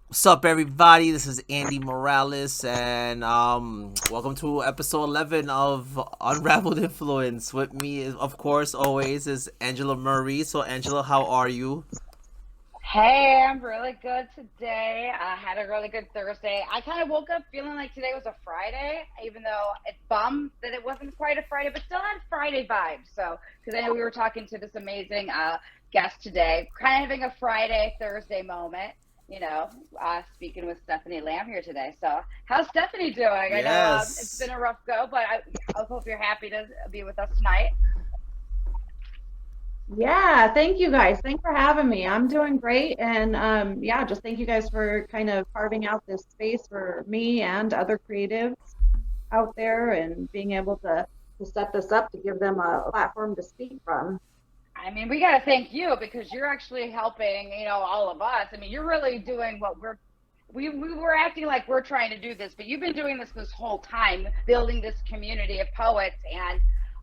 What's up, everybody? This is Andy Morales, and welcome to episode 11 of Unraveled Influence. With me, is, of course, always is Angela Murray. So, Angela, how are you? Hey, I'm really good today. I had a really good Thursday. I kind of woke up feeling like today was a Friday, even though it's bummed that it wasn't quite a Friday, but still had Friday vibes. So, because I know we were talking to this amazing guest today, kind of having a Friday, Thursday moment, speaking with Stephanie Lamb here today. So, how's Stephanie doing? I know it's Yes. been a rough go, but I hope you're happy to be with us tonight. Yeah, thank you guys. Thanks for having me. I'm doing great. And yeah, just thank you guys for kind of carving out this space for me and other creatives out there and being able to set this up to give them a platform to speak from. I mean, we got to thank you because you're actually helping, all of us. I mean, you're really doing what we were acting like we're trying to do this, but you've been doing this whole time, building this community of poets. And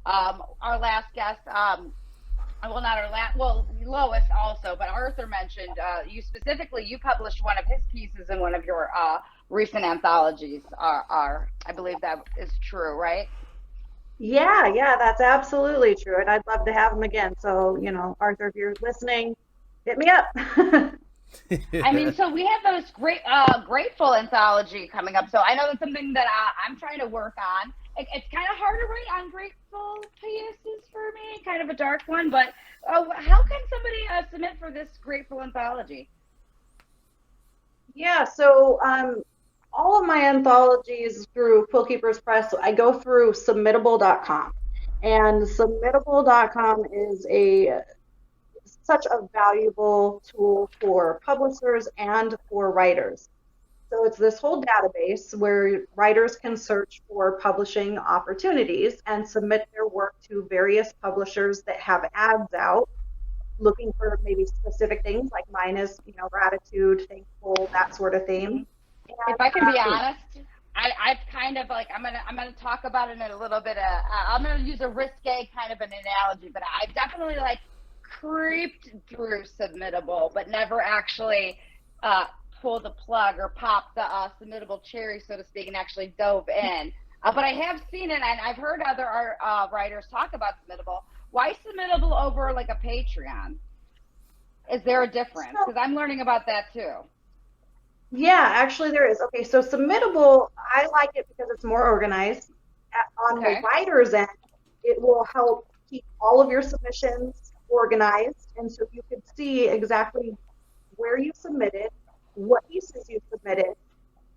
our last guest, well, not our last, well, Lois also, but Arthur mentioned you specifically. You published one of his pieces in one of your recent anthologies. I believe that is true, right? Yeah, that's absolutely true. And I'd love to have them again. So, Arthur, if you're listening, hit me up. I mean, so we have those great, grateful anthology coming up. So I know that's something that I'm trying to work on. It's kind of hard to write on grateful pieces for me, kind of a dark one. But how can somebody submit for this grateful anthology? Yeah, so all of my anthologies through Quillkeepers Press, I go through submittable.com. And submittable.com is a such a valuable tool for publishers and for writers. So it's this whole database where writers can search for publishing opportunities and submit their work to various publishers that have ads out looking for maybe specific things like mine is, gratitude, thankful, that sort of theme. Mhm. If I can be And honest, I've kind of like I'm gonna talk about it in a little bit. I'm gonna use a risque kind of an analogy, but I've definitely like creeped through submittable, but never actually uh, pulled the plug or popped the submittable cherry, so to speak, and actually dove in. But I have seen it, and I've heard other writers talk about submittable. Why submittable over like a Patreon? Is there a difference? so, Because I'm learning about that too. yeah, actually there is. Okay, so submittable, I like it because it's more organized. On the Okay. writer's end, it will help keep all of your submissions organized, and so you can see exactly where you submitted, what pieces you submitted,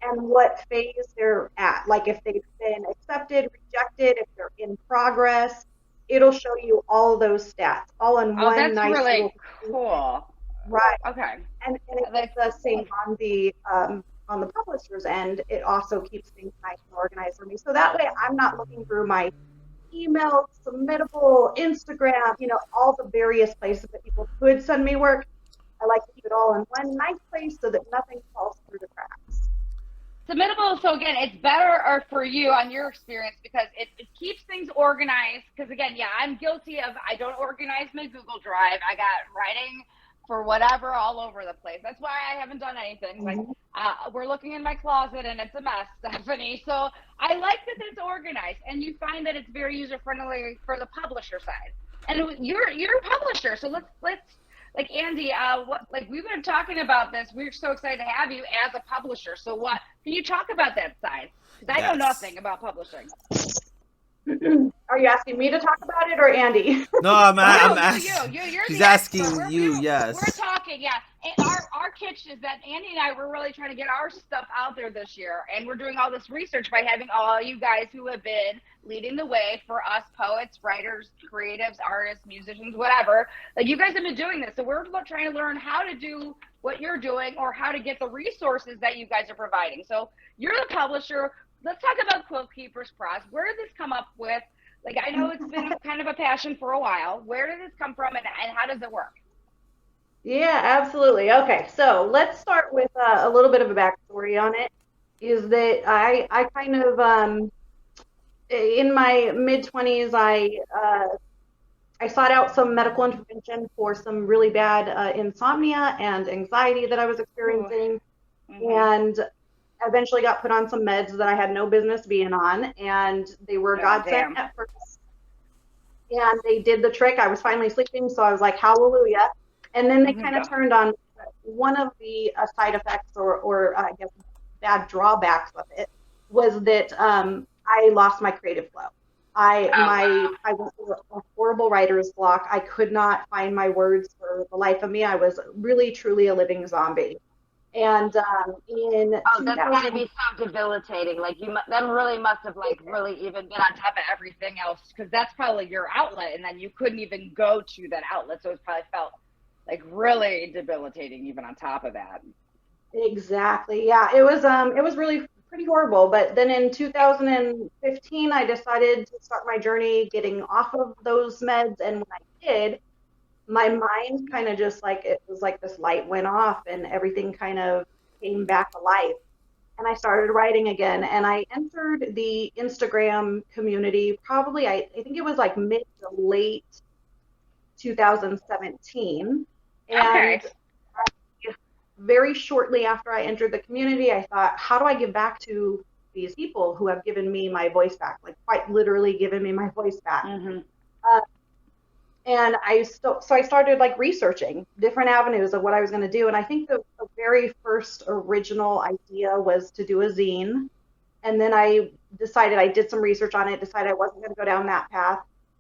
and what phase they're at. Like if they've been accepted, rejected, if they're in progress, it'll show you all of those stats, all in Oh, one that's nice really little cool. right. Okay. And it's That's the same on the publisher's end. It also keeps things nice and organized for me. So that way, I'm not looking through my email, submittable, Instagram, all the various places that people could send me work. I like to keep it all in one nice place so that nothing falls through the cracks. submittable. So again, it's better or for you on your experience because it keeps things organized. Because again, yeah, I'm guilty of I don't organize my Google Drive. I got writing for whatever all over the place. That's why I haven't done anything. Like Mhm. we're looking in my closet and it's a mess, Stephanie. So I like that it's organized, and you find that it's very user friendly for the publisher side. And you're a publisher, so let's like Andy, what like we've been talking about this. We're so excited to have you as a publisher. So what can you talk about that side? Because I know Yes. nothing about publishing. Are you asking me to talk about it or Andy? No, I'm, You, I'm you, asking. you're She's the expert. asking We you, we're yes. talking, yeah. And our kitch is that Andy and I were really trying to get our stuff out there this year, and we're doing all this research by having all you guys who have been leading the way for us poets, writers, creatives, artists, musicians, whatever. Like you guys have been doing this, so we're trying to learn how to do what you're doing or how to get the resources that you guys are providing. So you're the publisher. Let's talk about Quilt Keepers Press. Where did this come up with? Like, I know it's been kind of a passion for a while. Where did this come from, and how does it work? Yeah, absolutely. Okay, so let's start with a little bit of a backstory on it. Is that I kind of in my mid 20s I sought out some medical intervention for some really bad insomnia and anxiety that I was Ooh. experiencing. and eventually got put on some meds that I had no business being on, and they were godsend at first. And they did the trick. I was finally sleeping, so I was like, hallelujah. And then they kind of turned on one of the side effects or I guess bad drawbacks of it was that I lost my creative flow. I went through a horrible writer's block. I could not find my words for the life of me. I was really, truly a living zombie. And in that's gotta be so debilitating. Like that really must have like really even been on top of everything else, because that's probably your outlet, and then you couldn't even go to that outlet, so it probably felt like really debilitating even on top of that. Exactly. Yeah, it was really pretty horrible. But then in 2015, I decided to start my journey getting off of those meds, and when I did, my mind kind of just like, it was like this light went off and everything kind of came back to life. And I started writing again, and I entered the Instagram community probably, I think it was like mid to late 2017. And very shortly after I entered the community, I thought, how do I give back to these people who have given me my voice back, like quite literally given me my voice back? And I started like researching different avenues of what I was going to do. And I think the very first original idea was to do a zine. And then I did some research on it, decided I wasn't going to go down that path.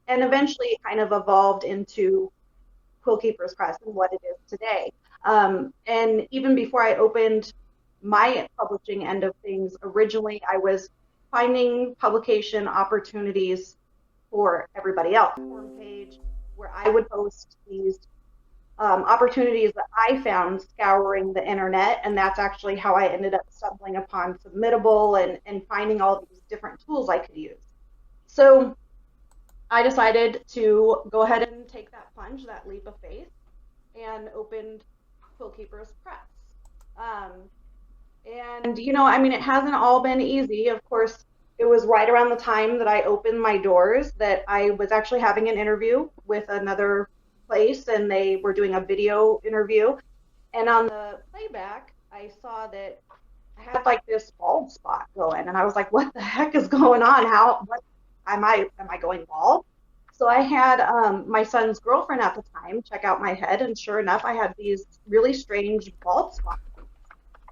And eventually it kind of evolved into Quillkeepers Press and what it is today. And even before I opened my publishing end of things, originally I was finding publication opportunities for everybody else. Page where I would post these opportunities that I found scouring the internet, and that's actually how I ended up stumbling upon Submittable and finding all these different tools I could use. So I decided to go ahead and take that plunge, that leap of faith, and opened Quillkeepers Press. And, I mean, it hasn't all been easy. Of course, it was right around the time that I opened my doors that I was actually having an interview with another place, and they were doing a video interview. And on the playback, I saw that I had like this bald spot going, and I was like, what the heck is going on? What am I going bald? So I had my son's girlfriend at the time check out my head, and sure enough, I had these really strange bald spots.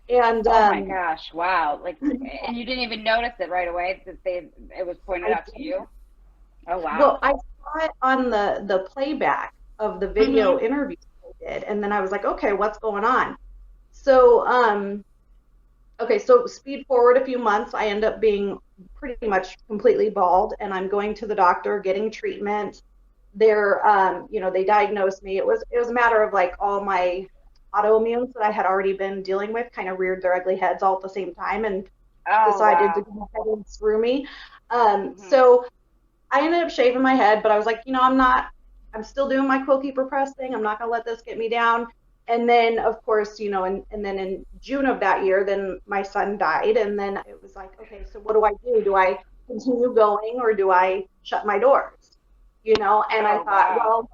And oh my gosh, wow! Like, and you didn't even notice it right away that it was pointed out to you. Oh wow! Well, I saw it on the playback of the video interview I did, and then I was like, okay, what's going on? So so speed forward a few months, I end up being pretty much completely bald, and I'm going to the doctor, getting treatment. They're they diagnosed me. It was a matter of like all my autoimmunes that I had already been dealing with kind of reared their ugly heads all at the same time and decided to go ahead and screw me. So I ended up shaving my head, but I was like, I'm still doing my Quillkeeper Press thing. I'm not going to let this get me down. And then, of course, and then in June of that year, then my son died. And then it was like, okay, so what do I do? Do I continue going, or do I shut my doors? And I thought, well,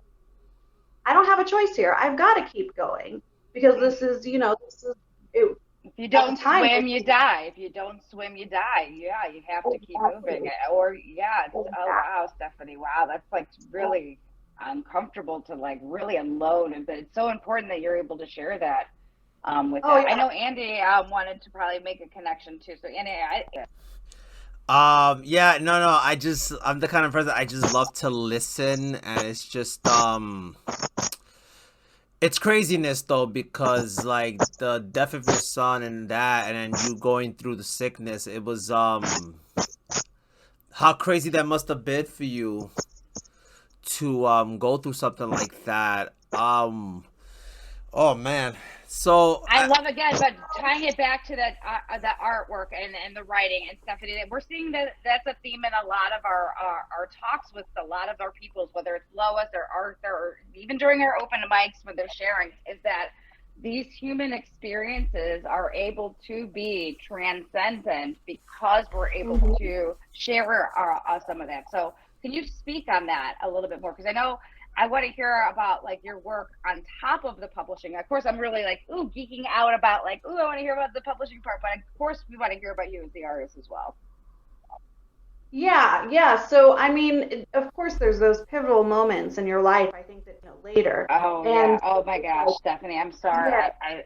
I don't have a choice here. I've got to keep going. Because this is it. If you don't swim, you die. If you don't swim, you die. Yeah, you have to keep moving. Or oh wow, Stephanie, wow, that's like really uncomfortable to like really unload. But it's so important that you're able to share that with that. I know Andy wanted to probably make a connection too. So Andy, I'm the kind of person I just love to listen, and it's just it's craziness though, because like the death of your son and then you going through the sickness, it was how crazy that must have been for you to go through something like that. Oh man. So I love again, but tying it back to that the artwork and the writing and Stephanie, we're seeing that that's a theme in a lot of our talks with a lot of our peoples, whether it's Lois or Arthur, or even during our open mics when they're sharing, is that these human experiences are able to be transcendent because we're able to share some of that. So can you speak on that a little bit more? Because I know I want to hear about like your work on top of the publishing. Of course, I'm really like, ooh, geeking out about like, ooh, I want to hear about the publishing part, but of course we want to hear about you as the artist as well. Yeah, yeah. So, I mean, of course, there's those pivotal moments in your life, I think that later. Oh yeah. And Oh my gosh, Stephanie, I'm sorry. yeah,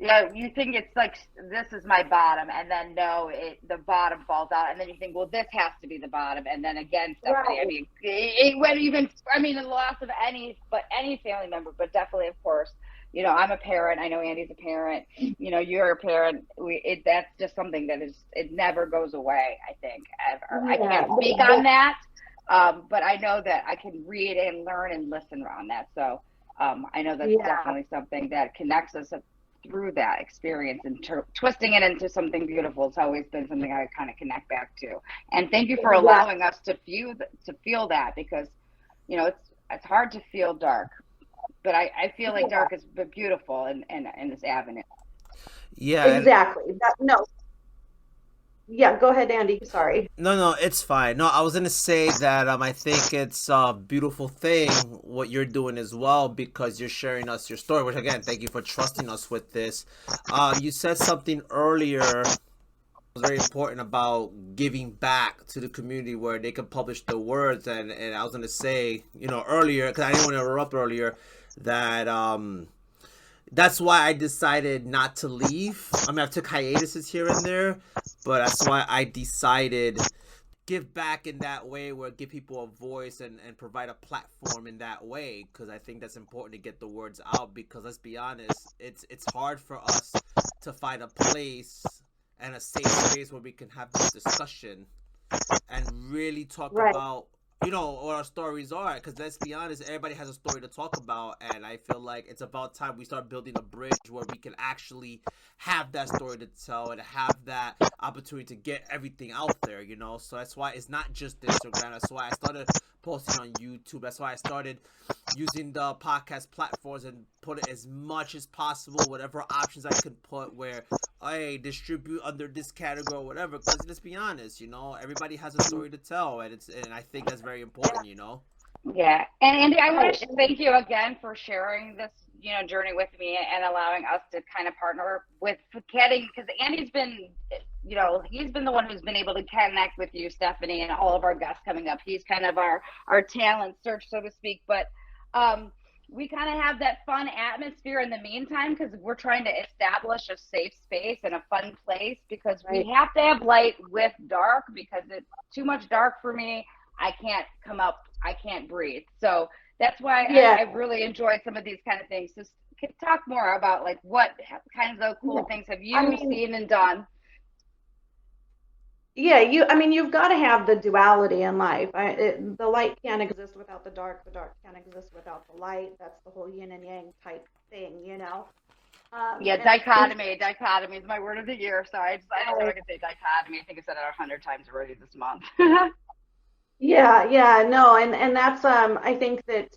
Yeah, you think it's like this is my bottom, and then no, the bottom falls out, and then you think, well, this has to be the bottom, and then again, Stephanie. I right. mean, it went even. I mean, the loss of any family member, but definitely, of course, I'm a parent. I know Andy's a parent. You're a parent. That's just something that it never goes away. I think ever. I Yeah. can't speak on that, but I know that I can read and learn and listen around that. So I know that's Yeah. definitely something that connects us through that experience and twisting it into something beautiful. It's always been something I kind of connect back to. And thank you for allowing us to feel that, because it's hard to feel dark, but I feel like dark is beautiful in this avenue. Yeah. Exactly. No. Yeah, go ahead, Andy. Sorry. No, it's fine. No, I was gonna say that I think it's a beautiful thing what you're doing as well, because you're sharing us your story. Which again, thank you for trusting us with this. You said something earlier was very important about giving back to the community where they can publish their words, and I was gonna say earlier, because I didn't want to interrupt earlier, that that's why I decided not to leave. I mean, I took hiatuses here and there, but that's why I decided give back in that way, where give people a voice and provide a platform in that way, because I think that's important to get the words out, because let's be honest, it's hard for us to find a place and a safe space where we can have this discussion and really talk Right. about what our stories are, because let's be honest, everybody has a story to talk about, and I feel like it's about time we start building a bridge where we can actually have that story to tell and have that opportunity to get everything out there, so that's why it's not just Instagram. That's why I started posting on YouTube. That's why I started using the podcast platforms and put it as much as possible, whatever options I could put, where hey, distribute under this category or whatever, because let's be honest, everybody has a story to tell, and I think that's very important. Yeah. And Andy, I want to thank you again for sharing this, journey with me and allowing us to kind of partner with getting, because Andy's been, he's been the one who's been able to connect with you, Stephanie, and all of our guests coming up. He's kind of our talent search, so to speak. But we kind of have that fun atmosphere in the meantime, because we're trying to establish a safe space and a fun place, because we have to have light with dark, because it's too much dark for me. I can't come up. I can't breathe. So that's why I really enjoyed some of these kind of things. So talk more about like what kinds of cool things have you seen and done? Yeah, you've got to have the duality in life. The light can't exist without the dark can't exist without the light. That's the whole yin and yang type thing. Yeah, dichotomy. Dichotomy is my word of the year. Sorry, I don't know if I can say dichotomy. I think I said it 100 times already this month. Yeah, no, and that's I think that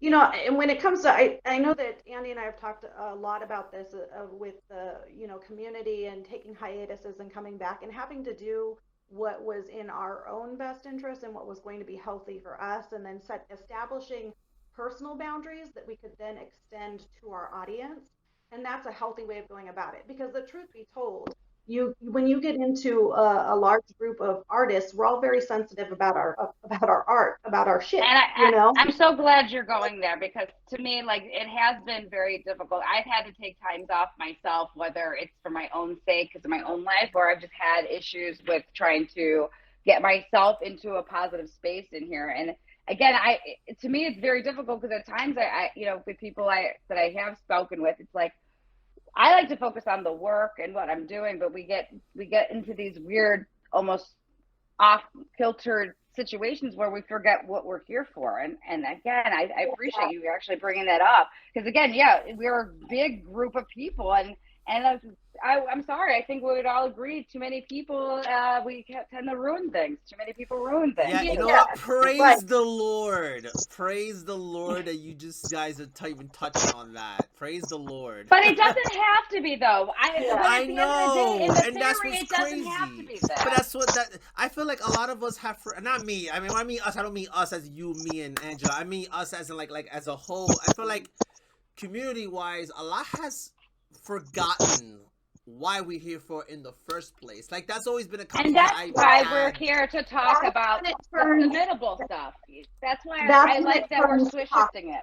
and when it comes to I know that Andy and I have talked a lot about this with the community and taking hiatuses and coming back and having to do what was in our own best interest and what was going to be healthy for us, and then establishing personal boundaries that we could then extend to our audience. And that's a healthy way of going about it, because the truth be told, when you get into a large group of artists, we're all very sensitive about our art, about our shit. And I'm so glad you're going there, because to me, like, it has been very difficult. I've had to take times off myself, whether it's for my own sake, because of my own life, or I've just had issues with trying to get myself into a positive space in here. And again, to me, it's very difficult, because at times I with people that I have spoken with, it's like, I like to focus on the work and what I'm doing, but we get into these weird, almost off-kiltered situations where we forget what we're here for. And again, I appreciate you actually bringing that up, because again, we're a big group of people, and I I'm sorry. I think we would all agree. Too many people, we tend to ruin things. Too many people ruin things. Yeah, you know Yeah, what? Praise right. the Lord. Praise the Lord that you just guys are even touching on that. Praise the Lord. But it doesn't have to be, though. Yeah. But I at the end of the day, in know, the and that's theory, what's it doesn't have to crazy. be But that. that's what that I feel like a lot of us have. Not me. I mean, when I mean us, I don't mean us as you, me, and Angela. I mean us as in like as a whole. I feel like community wise, a lot has forgotten why we're here for in the first place. Like that's always been a And conversation that's I've why we're had. here to talk That's about when it the turns. submittable stuff. That's why That's I when it like that we're turns toxic. shifting it.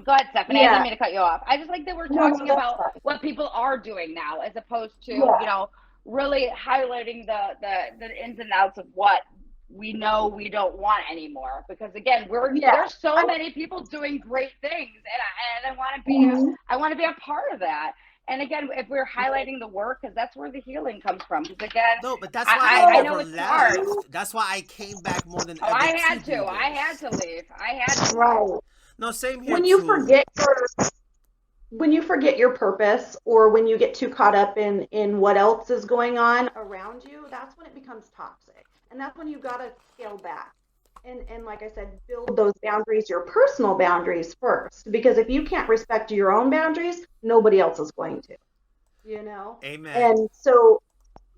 Go ahead, Stephanie. I didn't Yeah. mean to cut you off. I just like that we're No, talking that's about fine. what people are doing now, as opposed to, Yeah. really highlighting the ins and outs of what we know we don't want anymore. Because again, Yeah. there's so many people doing great things, and I want to be Mhm. I want to be a part of that. And again, if we're highlighting the work, because that's where the healing comes from. Because again, No, but that's why I I know never it's hard. left. That's why I came back more than Oh, ever I to had do to. I had this. to leave. I had to leave. Right. No, same here When you too. forget your purpose, or when you get too caught up in what else is going on around you, that's when it becomes toxic. And that's when you got to scale back. And like I said, build those boundaries, your personal boundaries first, because if you can't respect your own boundaries, nobody else is going to, you know? Amen. And so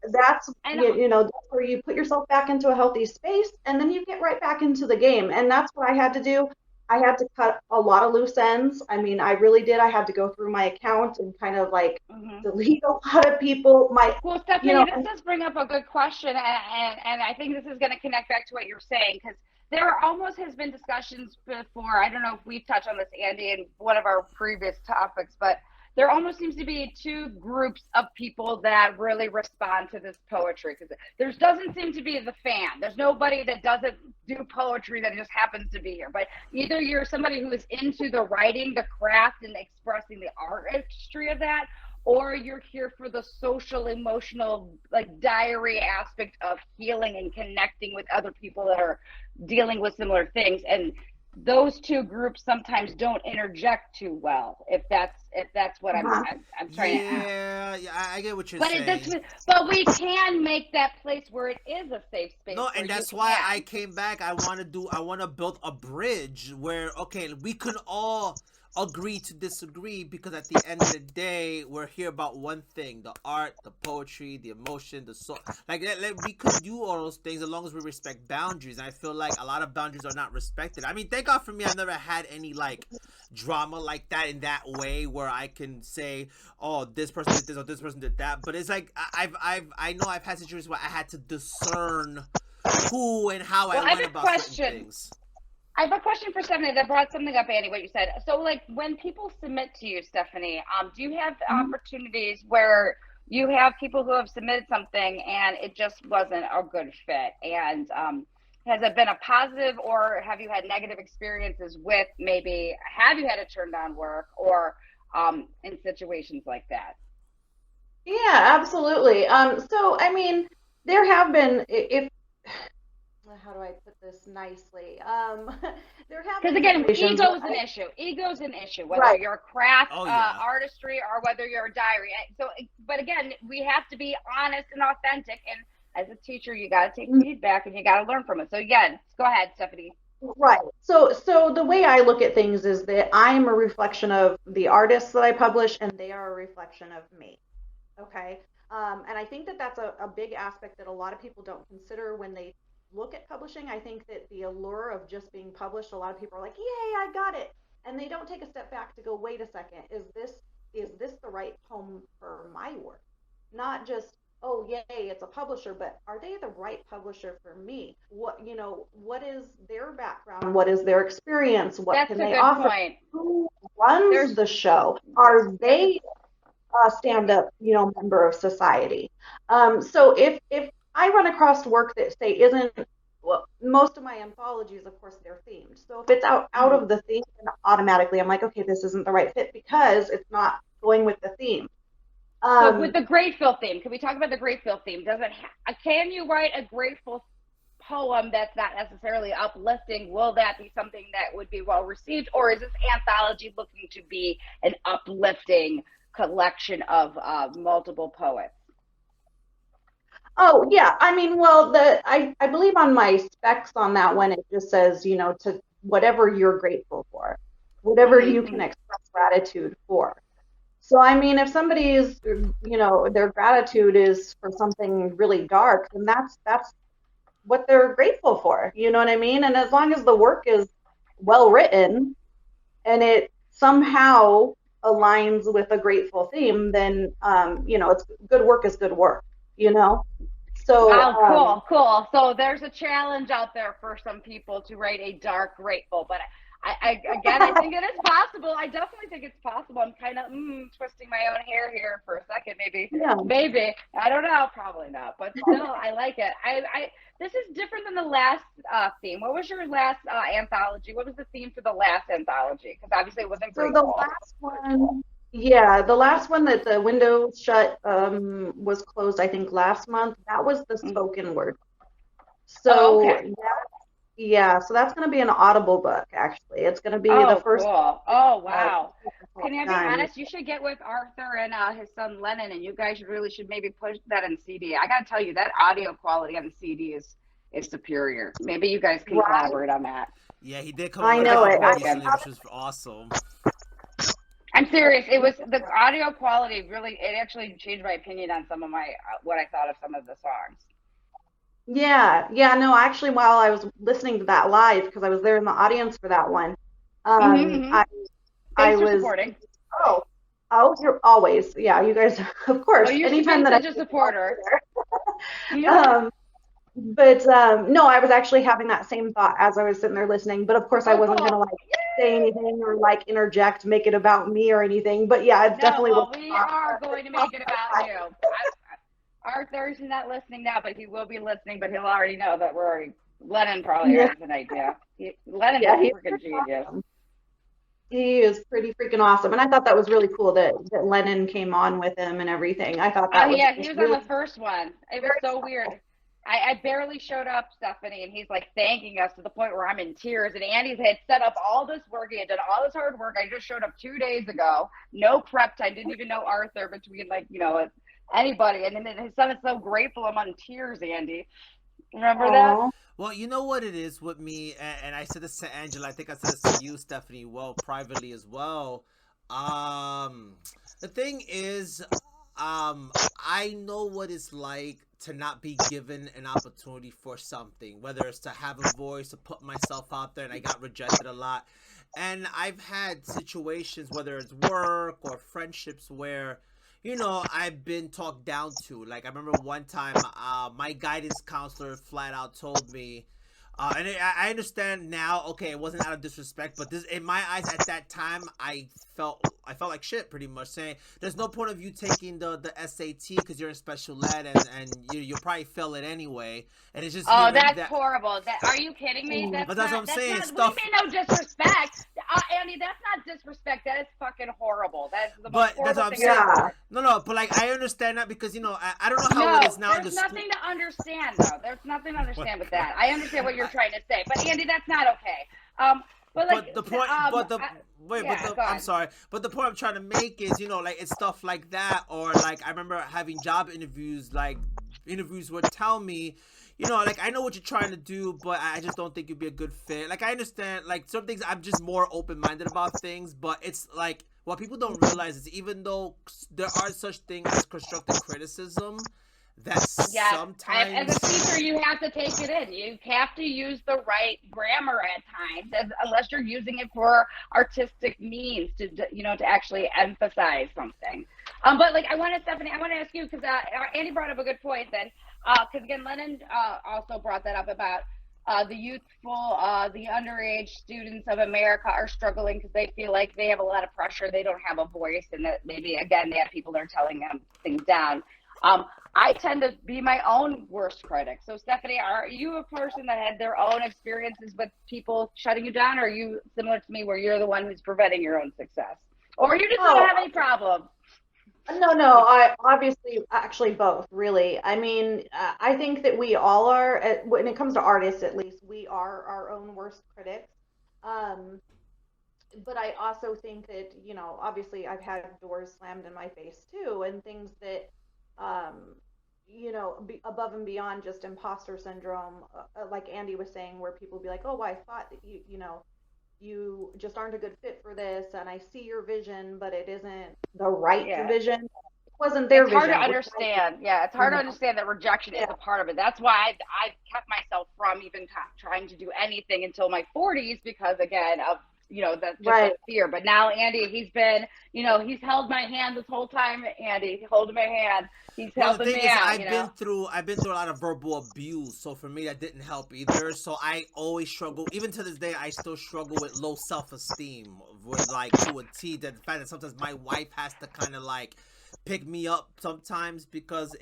that's, And that's where you put yourself back into a healthy space, and then you get right back into the game. And that's what I had to do. I had to cut a lot of loose ends. I mean, I really did. I had to go through my account and kind of like delete a lot of people. Well, Stephanie, this does bring up a good question, and I think this is going to connect back to what you're saying, because there almost has been discussions before. I don't know if we've touched on this, Andy, in one of our previous topics, but there almost seems to be two groups of people that really respond to this poetry, because there doesn't seem to be the fan. There's nobody that doesn't do poetry that just happens to be here. But either you're somebody who is into the writing, the craft, and expressing the artistry of that, or you're here for the social, emotional, like diary aspect of healing and connecting with other people that are dealing with similar things. And those two groups sometimes don't interject too well, if that's what I'm trying to ask. Yeah, I get what you're saying. But we can make that place where it is a safe space. No, and that's why I came back. I want to build a bridge where, okay, we can all agree to disagree, because at the end of the day, we're here about one thing: the art, the poetry, the emotion, the soul. Like we could do all those things as long as we respect boundaries. And I feel like a lot of boundaries are not respected. I mean, thank God for me, I've never had any like drama like that in that way where I can say, oh, this person did this or this person did that. But it's like I know I've had situations where I had to discern who and how I went about certain things. I have a question for Stephanie that brought something up, Andy, what you said. So, like, when people submit to you, Stephanie, do you have opportunities where you have people who have submitted something and it just wasn't a good fit? And has it been a positive, or have you had negative experiences with maybe, have you had to turn down work, or in situations like that? Yeah, absolutely. So, I mean, there have been, how do I put this nicely? There have been, because again, situations ego's an issue. Ego's an issue, whether Right. you're a craft artistry or whether you're a diary. So, but again, we have to be honest and authentic. And as a teacher, you got to take feedback and you got to learn from it. So again, go ahead, Stephanie. Right. So the way I look at things is that I'm a reflection of the artists that I publish, and they are a reflection of me. Okay. And I think that that's a big aspect that a lot of people don't consider when they look at publishing. I think that the allure of just being published, a lot of people are like, yay, I got it. And they don't take a step back to go, wait a second, is this the right home for my work? Not just, oh, yay, it's a publisher, but are they the right publisher for me? What is their background? What is their experience? What can they offer? Who runs the show? Are they a stand-up, member of society? So if I run across work that say isn't, well, most of my anthologies, of course, they're themed. So if it's out of the theme, then automatically I'm like, okay, this isn't the right fit because it's not going with the theme. So with the Grateful theme, can we talk about the Grateful theme? Can you write a grateful poem that's not necessarily uplifting? Will that be something that would be well received, or is this anthology looking to be an uplifting collection of multiple poets? Oh, yeah. I mean, well, I believe on my specs on that one, it just says, to whatever you're grateful for, whatever you can express gratitude for. So, I mean, if somebody's, their gratitude is for something really dark, then that's what they're grateful for. You know what I mean? And as long as the work is well written and it somehow aligns with a grateful theme, then it's good work is good work, you know? So Wow, cool. So there's a challenge out there for some people to write a dark grateful, but again, I think it is possible. I definitely think it's possible. I'm kind of twisting my own hair here for a second, maybe. Yeah. Maybe. I don't know. Probably not. But still, I like it. This is different than the last theme. What was your last anthology? What was the theme for the last anthology? Because obviously it wasn't grateful. So the last one, the last one that the window shut was closed, I think, last month. That was the spoken word. So okay. so that's going to be an Audible book, actually. It's going to be the first. Cool. Oh, wow. Can I be honest? You should get with Arthur and his son Lennon, and you guys should maybe push that in CD. I got to tell you, that audio quality on the CD is superior. Maybe you guys can collaborate on that. Yeah, he did come I know it. recently, which was awesome. I'm serious. It was the audio quality it actually changed my opinion on some of my what I thought of some of the songs. Yeah, no, actually, while I was listening to that live, because I was there in the audience for that one, I was supporting. You're always, you guys, of course. Well, anytime that such a supporter. But no, I was actually having that same thought as I was sitting there listening. But of course, I wasn't gonna say anything or interject, make it about me or anything. But yeah, it's definitely. Well, we are going to make it about you. Arthur's not listening now, but he will be listening. But he'll already know that Lennon probably has an idea. Lennon's a freaking genius. Awesome. He is pretty freaking awesome, and I thought that was really cool that Lennon came on with him and everything. I thought that was. He was on the first one. It was so weird. I barely showed up, Stephanie, and he's like thanking us to the point where I'm in tears. And Andy's had set up all this work. He had done all this hard work. I just showed up 2 days ago. No prep time. Didn't even know Arthur between anybody. And then his son is so grateful. I'm on tears, Andy. Remember that? Well, you know what it is with me, and I said this to Angela. I think I said this to you, Stephanie, privately as well. The thing is, I know what it's like to not be given an opportunity for something, whether it's to have a voice, to put myself out there, and I got rejected a lot. And I've had situations, whether it's work or friendships, where I've been talked down to. Like, I remember one time, my guidance counselor flat out told me, and I understand now, okay, it wasn't out of disrespect, but this, in my eyes at that time, I felt like shit, pretty much, saying there's no point of you taking the SAT because you're in special ed and you'll probably fail it anyway. And it's just that's horrible. Are you kidding me? But that's what I'm saying. We mean no disrespect, Andy. That's not disrespect. That is fucking horrible. That's the most horrible that's what I'm thing saying. No, but I understand that because I don't know how it is now. There's nothing to understand though. There's nothing to understand with that. I understand what you're trying to say, but Andy, that's not okay. But the point, I'm sorry. But the point I'm trying to make is, it's stuff like that, or I remember having job interviews, interviews would tell me, I know what you're trying to do, but I just don't think you'd be a good fit. I understand, some things I'm just more open-minded about things, but it's what people don't realize is even though there are such things as constructive criticism, sometimes as a teacher you have to take it in. You have to use the right grammar at times, unless you're using it for artistic means to actually emphasize something. But Stephanie, I want to ask you because Andy brought up a good point that because again Lennon also brought that up about the youthful, the underage students of America are struggling because they feel like they have a lot of pressure. They don't have a voice, and that maybe again they have people that are telling them things down. I tend to be my own worst critic. So, Stephanie, are you a person that had their own experiences with people shutting you down, or are you similar to me where you're the one who's preventing your own success? Or you just don't have any problem? No, I obviously, actually both, really. I mean, I think that we all are, when it comes to artists at least, we are our own worst critics. but I also think that, obviously I've had doors slammed in my face too, and things that, um, above and beyond just imposter syndrome, like Andy was saying, where people be like, oh, well, I thought that you just aren't a good fit for this, and I see your vision, but it isn't the right Yeah. vision. It wasn't their It's hard vision. to understand. Yeah, it's hard to understand that rejection is a part of it. That's why I've kept myself from even trying to do anything until my 40s because, again, of that just Right. the fear. But now Andy, he's been, he's held my hand this whole time. Andy, holding my hand. He's Well, the helping thing me is, out. I've been through a lot of verbal abuse, so for me that didn't help either. So I always struggle, even to this day, I still struggle with low self-esteem, with like to a T. That the fact that sometimes my wife has to kind of like pick me up sometimes because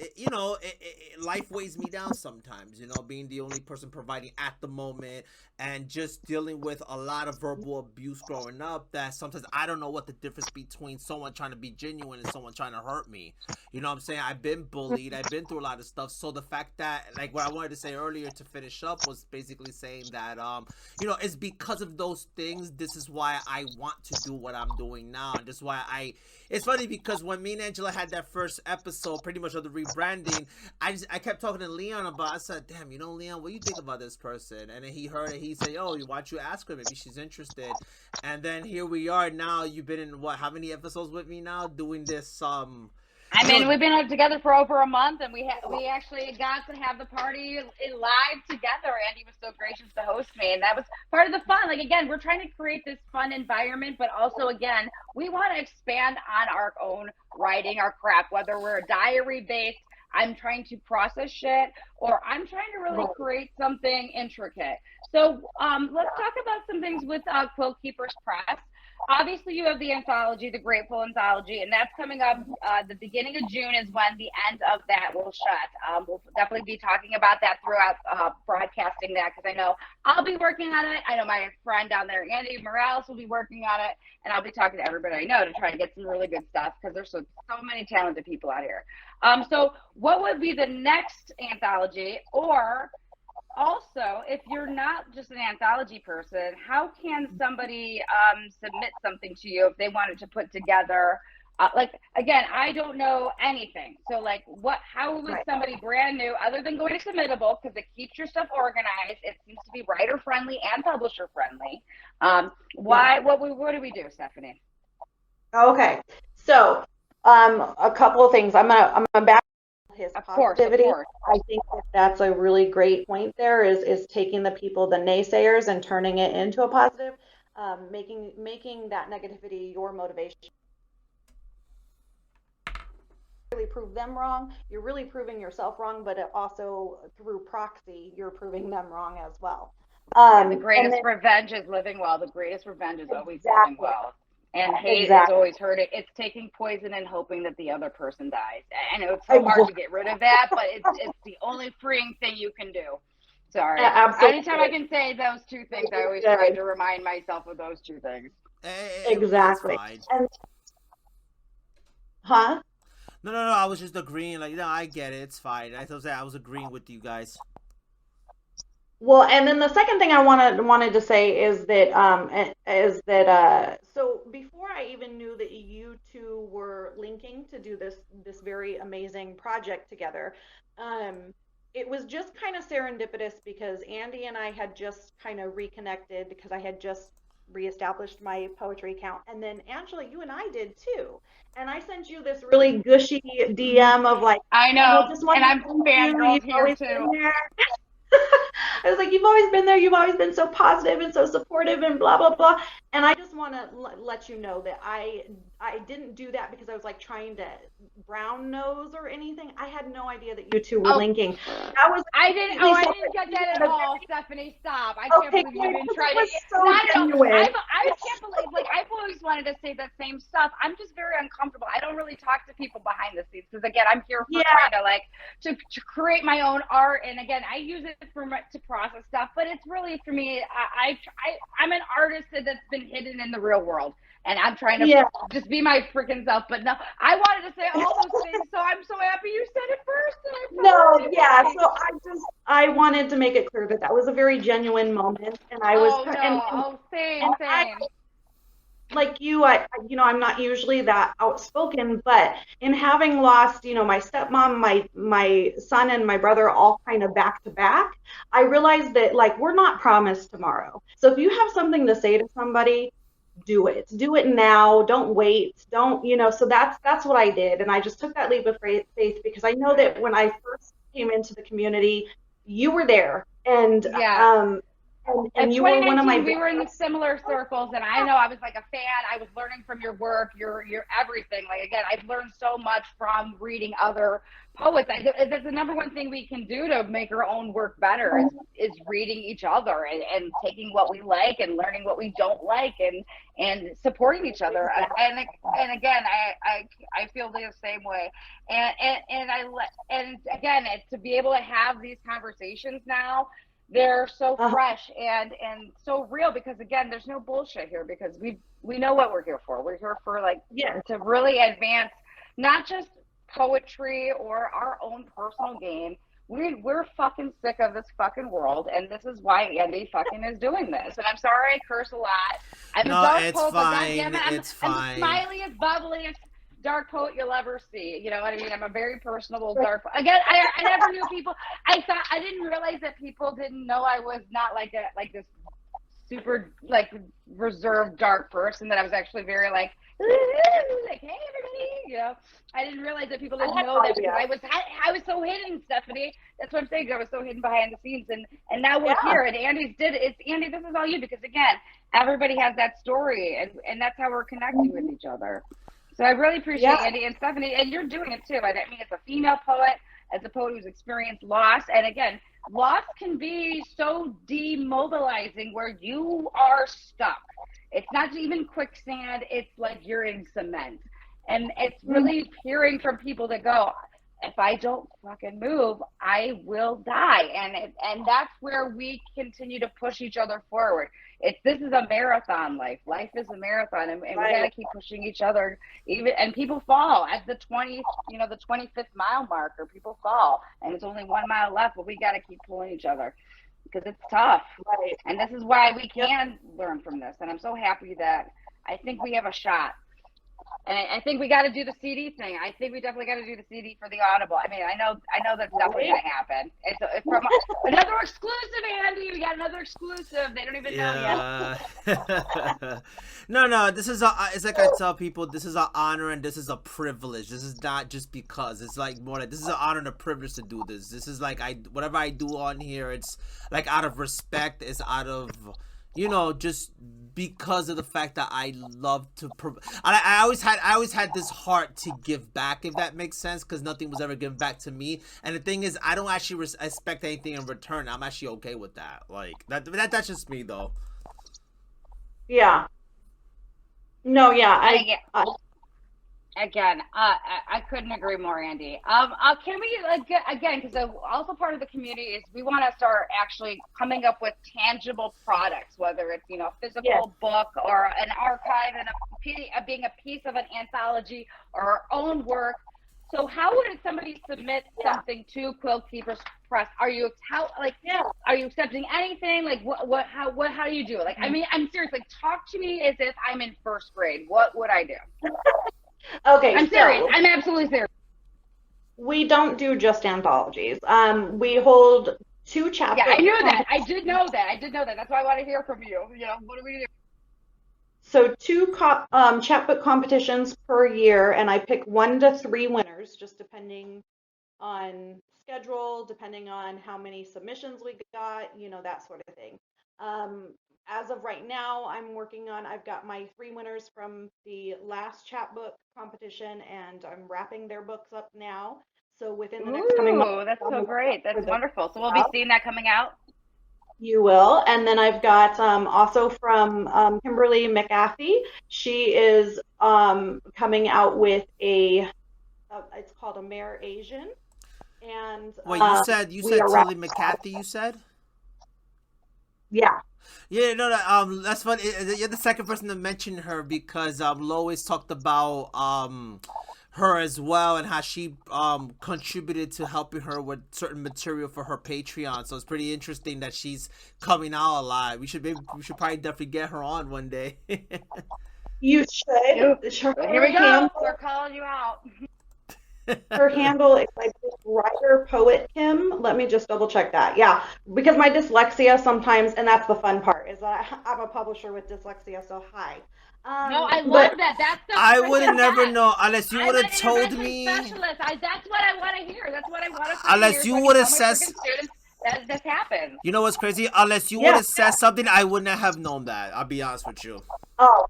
life weighs me down sometimes. Being the only person providing at the moment and just dealing with a lot of verbal abuse growing up. That sometimes I don't know what the difference between someone trying to be genuine and someone trying to hurt me. You know what I'm saying? I've been bullied. I've been through a lot of stuff. So the fact that, like, what I wanted to say earlier to finish up was basically saying that, it's because of those things. This is why I want to do what I'm doing now. And this is why it's funny because when me and Angela had that first episode, pretty much of the rebranding, I kept talking to Leon about, I said, damn, Leon, what do you think about this person? And then he heard it. He said, oh, why don't you ask her? Maybe she's interested. And then here we are now. You've been in how many episodes with me now doing this, we've been together for over a month, and we actually got to have the party live together. Andy was so gracious to host me, and that was part of the fun. Like, again, we're trying to create this fun environment, but also, again, we want to expand on our own writing, our craft, whether we're diary-based, I'm trying to process shit, or I'm trying to really create something intricate. So let's talk about some things with Quillkeepers Press. Obviously, you have the anthology, the Grateful Anthology, and that's coming up. The beginning of June is when the end of that will shut. We'll definitely be talking about that throughout broadcasting that, because I know I'll be working on it. I know my friend down there, Andy Morales, will be working on it, and I'll be talking to everybody I know to try to get some really good stuff, because there's so many talented people out here. So what would be the next anthology? Or also, if you're not just an anthology person, how can somebody submit something to you if they wanted to put together? Again, I don't know anything. So, how would somebody brand new, other than going to Submittable, because it keeps your stuff organized, it seems to be writer friendly and publisher friendly. What do we do, Stephanie? Okay, so a couple of things. I'm gonna back his positivity. Of course. I think that's a really great point there, is taking the naysayers and turning it into a positive, making that negativity your motivation. Really prove them wrong, you're really proving yourself wrong, but it also, through proxy, you're proving them wrong as well. The greatest revenge is living well. The greatest revenge is always living well. And hate is always hurting. It's taking poison and hoping that the other person dies. I know it's so hard to get rid of that, but it's the only freeing thing you can do. Sorry. Absolutely. Anytime I can say those two things, I always try to remind myself of those two things. Exactly. Huh? No. I was just agreeing. I get it. It's fine. I was agreeing with you guys. Well, and then the second thing I wanted to say is that so before I even knew that you two were linking to do this very amazing project together, it was just kind of serendipitous, because Andy and I had just kind of reconnected, because I had just reestablished my poetry account, and then Angela, you and I did too, and I sent you this really gushy DM of I know, and I'm fangirl here too. I was like, you've always been there. You've always been so positive and so supportive and blah, blah, blah. And I just want to let you know that I didn't do that because I was trying to brown nose or anything. I had no idea that you two were linking. I didn't get that at all, Stephanie. Stop. I can't believe you didn't try to. I can't believe, I've always wanted to say that same stuff. I'm just very uncomfortable. I don't really talk to people behind the scenes, because, again, I'm here for trying to create my own art. And, again, I use it to process stuff, but it's really, for me, I'm an artist that's been hidden in the real world, and I'm trying to just be my freaking self. But no, I wanted to say all those things, so I'm so happy you said it first. So I wanted to make it clear that was a very genuine moment, and I was same. like you, I'm not usually that outspoken, but in having lost, my stepmom, my son, and my brother all kind of back to back, I realized that like we're not promised tomorrow. So if you have something to say to somebody, do it. Do it now. Don't wait. Don't, so that's what I did. And I just took that leap of faith because I know that when I first came into the community, you were there. And Yeah. and In you were one of my 2019, we were in the similar circles, and I know I was like a fan. I was learning from your work, your everything. Like again, I've learned so much from reading other poets. That's the number one thing we can do to make our own work better is reading each other and taking what we like and learning what we don't like and supporting each other. And again, I feel the same way. And again, to be able to have these conversations now, they're so fresh and so real because again there's no bullshit here because we know what we're here for. We're here for like to really advance not just poetry or our own personal game. We're fucking sick of this fucking world, and this is why Andy fucking is doing this. And I'm sorry I curse a lot. I'm No, a dark it's poet, fine. but It's I'm the fine. smiliest, bubbliest dark poet you'll ever see. You know what I mean? I'm a very personable dark poet. Again, I never knew people. I didn't realize that people didn't know I was not like this super like reserved dark person. That I was actually very like hey everybody. I didn't realize that people didn't know that because I was so hidden, Stephanie. That's what I'm saying. I was so hidden behind the scenes, and now we're here. And Andy, this is all you because again, everybody has that story, and that's how we're connecting with each other. So I really appreciate Andy and Stephanie, and you're doing it too. I mean, as a female poet, as a poet who's experienced loss, and again, loss can be so demobilizing where you are stuck. It's not even quicksand, it's like you're in cement. And it's really hearing from people that go, if I don't fucking move, I will die. And that's where we continue to push each other forward. This is a marathon life. Life is a marathon, and we gotta keep pushing each other. And people fall at the 25th mile marker. People fall, and it's only 1 mile left, but we gotta keep pulling each other because it's tough. Right. And this is why we can learn from this. And I'm so happy that I think we have a shot. And I think we got to do the CD thing. I think we definitely got to do the CD for the Audible. I mean, I know that's definitely going to happen. It's from another exclusive, Andy. We got another exclusive. They don't even know yet. No. This is it's like I tell people, this is an honor and this is a privilege. This is not just because. It's like more like this is an honor and a privilege to do this. This is like whatever I do on here, it's like out of respect. It's out of just because of the fact that I love to I always had this heart to give back, if that makes sense, because nothing was ever given back to me. And the thing is, I don't actually expect anything in return. I'm actually okay with that. Like that's just me though. Yeah. No, yeah. Again, I couldn't agree more, Andy. Can we again, because also part of the community is we want to start actually coming up with tangible products, whether it's a physical book or an archive and being a piece of an anthology or our own work. So how would somebody submit something to Quillkeepers Press? Are you Are you accepting anything? Like how do you do it? Like I mean, I'm serious. Like talk to me as if I'm in first grade. What would I do? Okay, I'm serious. I'm absolutely serious. We don't do just anthologies. We hold 2 chapbooks. Yeah, I knew that. I did know that. That's why I want to hear from you. What do we do? So 2 chapbook competitions per year, and I pick 1 to 3 winners, just depending on schedule, depending on how many submissions we got, that sort of thing. As of right now, I've got my 3 winners from the last chapbook competition, and I'm wrapping their books up now. So within the next coming month. That's so great. That's wonderful. So we'll be seeing that coming out? You will. And then I've got also from Kimberly McAfee. She is coming out with it's called a Mare Asian. And wait, you said Tilly McCarthy, you said? Yeah. Yeah, no, that's funny. You're the second person to mention her because Lois talked about her as well and how she contributed to helping her with certain material for her Patreon. So it's pretty interesting that she's coming out a lot. We should probably definitely get her on one day. You Here should. we go. We're calling you out. Her handle is like writer poet Kim. Let me just double check that. Yeah, because my dyslexia sometimes, and that's the fun part, is that I'm a publisher with dyslexia. So hi. No, I But love that. That's the I would have freaking never best. known unless you I'm would an have told intervention me. specialist. That's what I want to hear. That's what I want to freaking Unless hear so you I would can have tell my said. freaking students that this happens. You know what's crazy? Unless you would yeah. have said something, I wouldn't have known that. I'll be honest with you. Oh,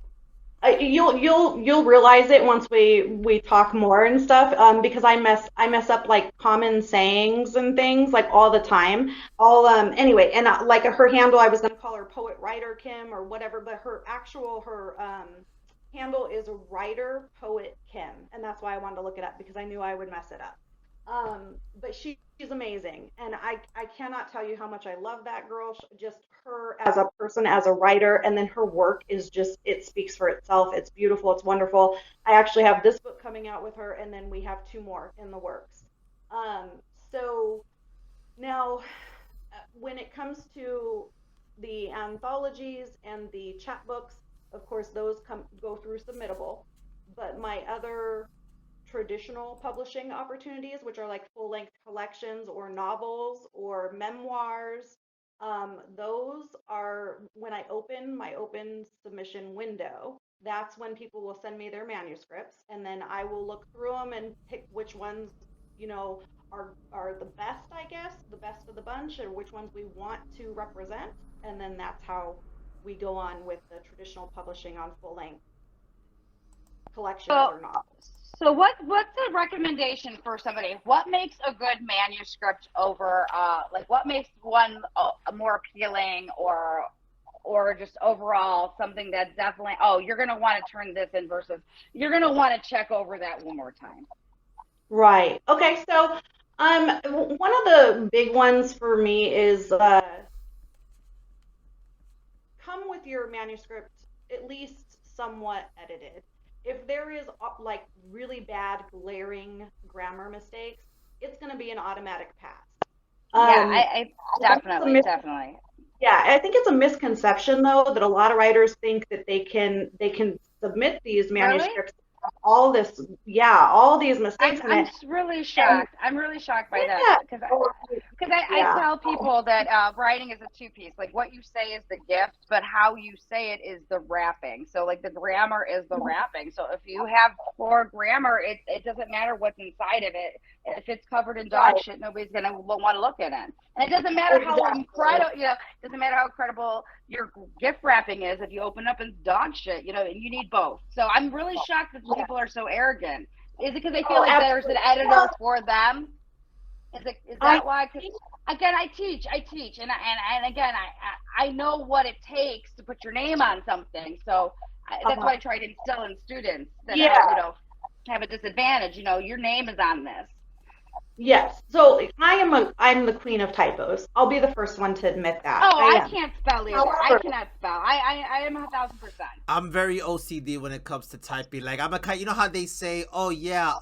you'll realize it once we talk more and stuff. Because I mess up like common sayings and things like all the time. All anyway, and like her handle, I was gonna call her poet writer Kim or whatever, but her handle is writer poet Kim, and that's why I wanted to look it up because I knew I would mess it up. But she's amazing, and I cannot tell you how much I love that girl. Just her as a person, as a writer, and then her work is just, it speaks for itself. It's beautiful. It's wonderful. I actually have this book coming out with her, and then we have two more in the works. Um, so now, when it comes to the anthologies and the chapbooks, of course, those go through Submittable. But my other traditional publishing opportunities, which are like full length collections or novels or memoirs. Those are when I open my open submission window. That's when people will send me their manuscripts, and then I will look through them and pick which ones, you know, are the best, I guess, the best of the bunch, or which ones we want to represent, and then that's how we go on with the traditional publishing on full length collections So, or novels. so what's a recommendation for somebody? What makes a good manuscript over like what makes one more appealing or just overall something that's definitely, oh, you're going to want to turn this in versus you're going to want to check over that one more time. Right. Okay. So, one of the big ones for me is come with your manuscript at least somewhat edited. If there is like really bad, glaring grammar mistakes, it's going to be an automatic pass. Yeah, I I think it's a definitely, mis- definitely. yeah, I think it's a misconception though that a lot of writers think that they can submit these Really? manuscripts all this, yeah, all these mistakes in I'm it, really and shocked. I'm really shocked by that yeah, because oh, I yeah, tell people that writing is a two-piece. Like what you say is the gift, but how you say it is the wrapping. So like the grammar is the wrapping. So if you have poor grammar, it doesn't matter what's inside of it. If it's covered in dog right, shit, nobody's gonna want to look at it. And it doesn't matter how exactly. incredible, it doesn't matter how credible your gift wrapping is. If you open up and dog shit, and you need both. So I'm really shocked that Yeah. people are so arrogant. Is it because they feel Oh, like there's an absolutely. editor Well, for them? Is I that why? 'Cause think, again, I teach, and again, I know what it takes to put your name on something. So that's uh, why I try to instill in students that yeah, have a disadvantage. Your name is on this. yes. So I'm the queen of typos. I'll be the first one to admit that. Oh, I I am. can't spell either. I However, cannot spell. I am 1,000%. I'm very OCD when it comes to typing. Like I'm a kind, you know how they say, "Oh yeah,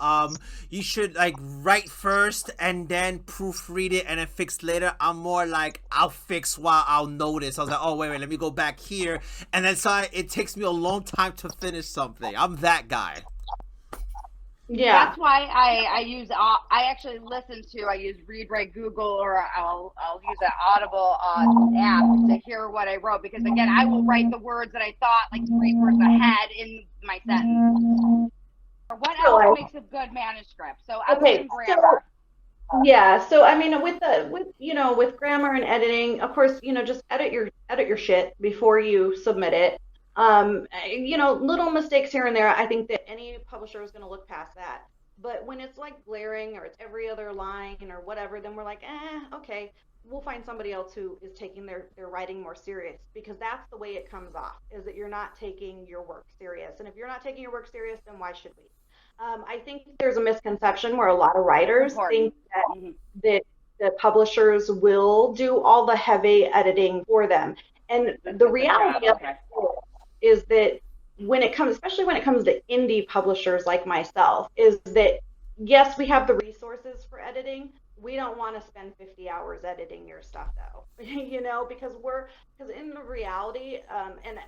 you should like write first and then proofread it and then fix later." I'm more like I'll fix while I'll notice. I was like, "Oh wait, let me go back here," and then it takes me a long time to finish something. I'm that guy. yeah. That's why I actually I use Read Write Google, or I'll use an Audible app to hear what I wrote, because again I will write the words that I thought like three words ahead in my sentence. Or what else So, makes a good manuscript? So I'm okay. thinking So, grammar. yeah. So, I mean, with grammar and editing, of course, just edit your shit before you submit it. Little mistakes here and there. I think that any publisher is going to look past that. But when it's like glaring or it's every other line or whatever, then we're like, okay, we'll find somebody else who is taking their writing more serious, because that's the way it comes off, is that you're not taking your work serious. And if you're not taking your work serious, then why should we? I think there's a misconception where a lot of It's writers think important. that Hmm. that the publishers will do all the heavy editing for them. And the It's a job. reality of Okay. it is that especially when it comes to indie publishers like myself, is that yes, we have the resources for editing. We don't want to spend 50 hours editing your stuff though, because in the reality, and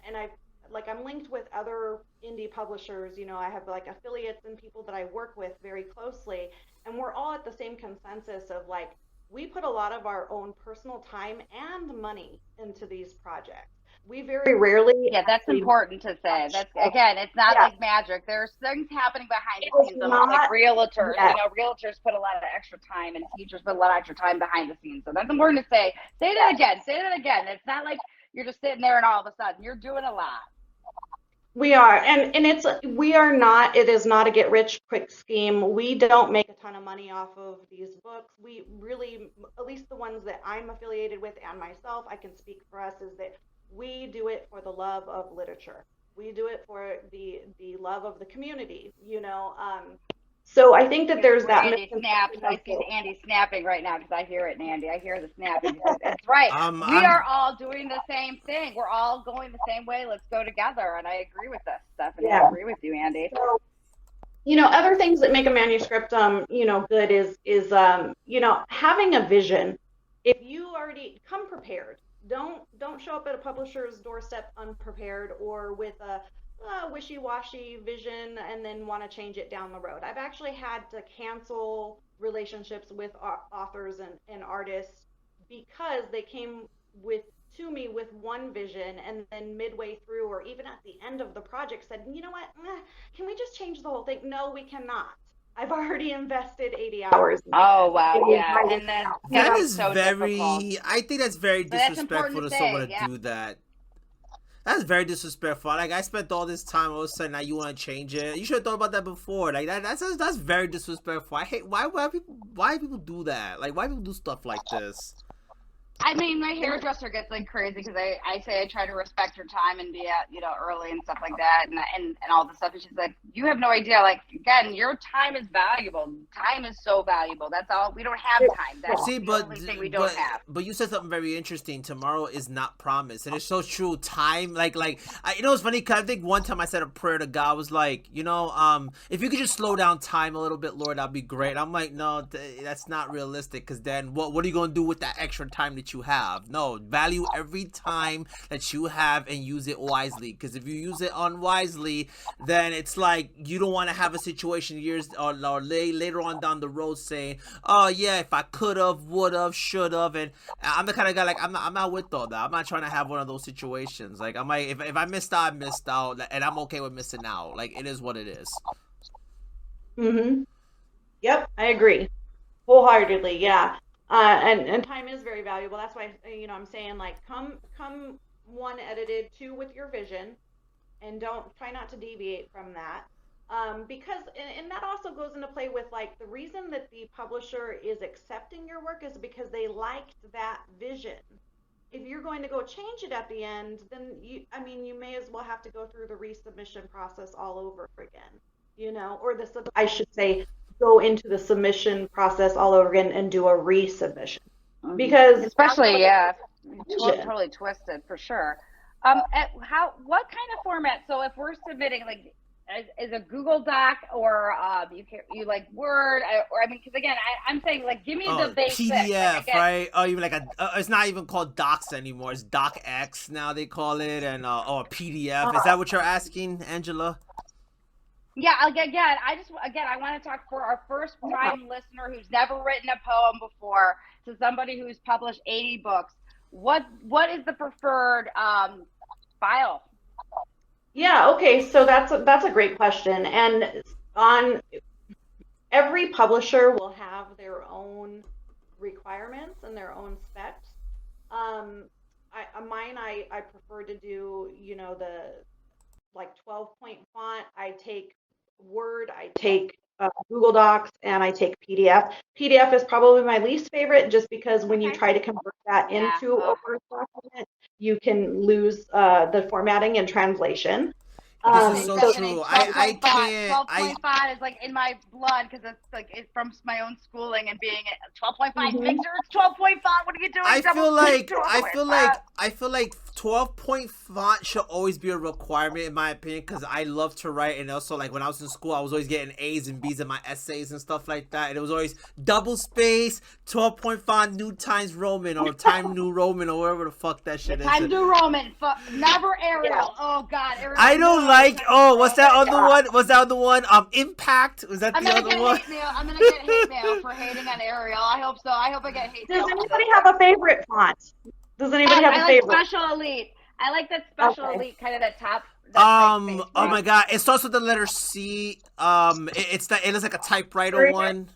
like I'm linked with other indie publishers. I have like affiliates and people that I work with very closely, and we're all at the same consensus of like we put a lot of our own personal time and money into these projects. We very rarely. Yeah, that's important to say. That's again, it's not like magic. There's things happening behind the scenes, almost like realtors. Realtors put a lot of extra time, and teachers put a lot of extra time behind the scenes. So that's important to say. Say that again. Say that again. It's not like you're just sitting there and all of a sudden you're doing a lot. We are, and it is not a get rich quick scheme. We don't make a ton of money off of these books. We really, at least the ones that I'm affiliated with and myself, I can speak for us, is that we do it for the love of literature. We do it for the love of the community, So I think that there's that. Andy snaps. I see Andy snapping right now because I hear it, Andy. I hear the snapping. That's right. We are all doing the same thing. We're all going the same way. Let's go together. And I agree with this, Stephanie. I agree with you, Andy. So, other things that make a manuscript, good is having a vision. If you already come prepared, don't show up at a publisher's doorstep unprepared or with a wishy-washy vision and then want to change it down the road. I've actually had to cancel relationships with authors and artists because they came to me with one vision and then midway through or even at the end of the project said, you know what, can we just change the whole thing? No, we cannot. I've already invested 80 hours. Oh, wow. Yeah. And that is so very, difficult. I think that's very disrespectful to someone to do that. That's very disrespectful. Like, I spent all this time, all of a sudden now you want to change it. You should have thought about that before. Like, that's very disrespectful. I hate, why people do that? Like, why people do stuff like this? I mean, my hairdresser gets like crazy because I say I try to respect her time and be at, early and stuff like that and all the stuff. And she's like, you have no idea. Like, again, your time is valuable. Time is so valuable. That's all. We don't have time. That's the only thing we don't have. But you said something very interesting. Tomorrow is not promised. And it's so true. Time, it's funny because I think one time I said a prayer to God, was like, if you could just slow down time a little bit, Lord, that'd be great. I'm like, no, that's not realistic, because then what are you going to do with that extra time that you have? No, value every time that you have and use it wisely, because if you use it unwisely, then it's like you don't want to have a situation years or later on down the road saying, oh yeah, if I could have, would have, should have. And I'm the kind of guy, like, I'm not with all that. I'm not trying to have one of those situations. Like, I'm like, if I missed out, I missed out, and I'm okay with missing out. Like, it is what it is. Yep, I agree wholeheartedly. Yeah. And time is very valuable. That's why, I'm saying, like, come one edited, two with your vision, and try not to deviate from that. Because, and that also goes into play with, like, the reason that the publisher is accepting your work is because they liked that vision. If you're going to go change it at the end, then you may as well have to go through the resubmission process all over again, or I should say, go into the submission process all over again and do a resubmission, because especially totally twisted for sure. What kind of format? So if we're submitting, like, is a Google Doc or you like Word, because again, I'm saying, like, give me the basics. PDF, like, right? Oh, even like it's not even called Docs anymore. It's DocX now, they call it, and a PDF. Is that what you're asking, Angela? Yeah, again, I want to talk for our first time listener who's never written a poem before to somebody who's published 80 books. What is the preferred file? Yeah, okay, so that's a great question. And on every publisher will have their own requirements and their own specs. I prefer to do, the like 12-point font. I take Word, I take Google Docs, and I take PDF. PDF is probably my least favorite, just because when you try to convert that into a Word document, you can lose the formatting and translation. This is so true. I can't. 12.5 is like in my blood, because it's from my own schooling and being at 12.5. Make sure it's 12.5. What are you doing? I feel like 12-point font should always be a requirement in my opinion, because I love to write, and also like when I was in school I was always getting A's and B's in my essays and stuff like that, and it was always double space 12-point font New Times Roman or Time New Roman or whatever the fuck that shit is. Time New Roman, never Arial. Oh God, Arial. I don't like. Oh, what's that other one? Was that other one? Impact. Was that the other one? I'm gonna get hate mail for hating on Arial. I hope so. I hope I get hate mail. Does anybody have a favorite font? Does anybody have a favorite? I like Special Elite. I like that Special Elite, kind of that top. Oh my God! It starts with the letter C. It looks like a typewriter one.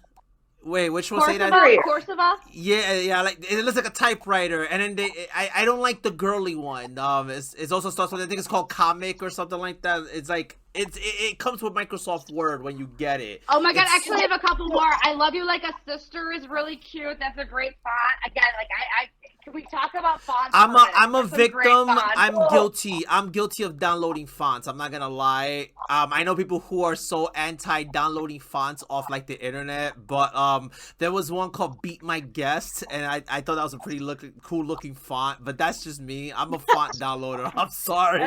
Wait, which one say that? Corsiva? Yeah, like it looks like a typewriter, and then I don't like the girly one. It's also starts with, I think it's called Comic or something like that. It's like it comes with Microsoft Word when you get it. Oh my God! Actually, I have a couple more. I Love You Like a Sister is really cute. That's a great font. Again, like can we talk about fonts? I'm a victim. I'm guilty. I'm guilty of downloading fonts. I'm not gonna lie. I know people who are so anti-downloading fonts off like the internet, but there was one called Beat My Guest, and I thought that was a pretty cool looking font. But that's just me. I'm a font downloader. I'm sorry.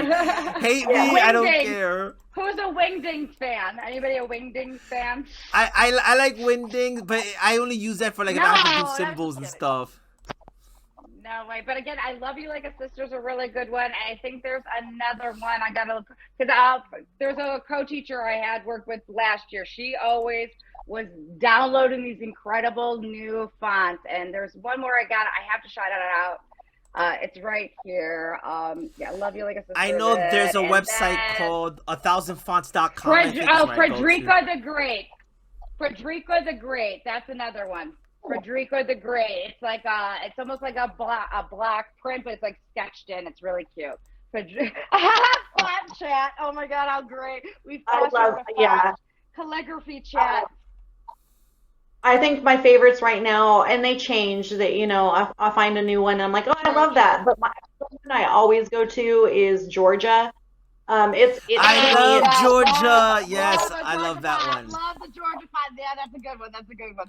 Hate me. Wingdings. I don't care. Who's a Wingdings fan? Anybody a Wingdings fan? I like Wingdings, but I only use that for like if I have to do symbols and stuff. No way, but again, I Love You Like a Sister is a really good one. And I think there's another one I gotta look, because there's a co-teacher I had worked with last year. She always was downloading these incredible new fonts, and there's one more I have to shout it out. It's right here. Love You Like a Sister. I know there's a website called 1000fonts.com. Frederica the Great. Frederica the Great. That's another one. Frederica the Great. It's like it's almost like a block print, but it's like sketched in. It's really cute. Font chat. Oh my God, how great! I love calligraphy chat. I think my favorites right now, and they change. That I find a new one, and I'm like, oh, I love that. But my one I always go to is Georgia. I love Georgia. Yes, I love that one. Love the Georgia font. Yeah, that's a good one.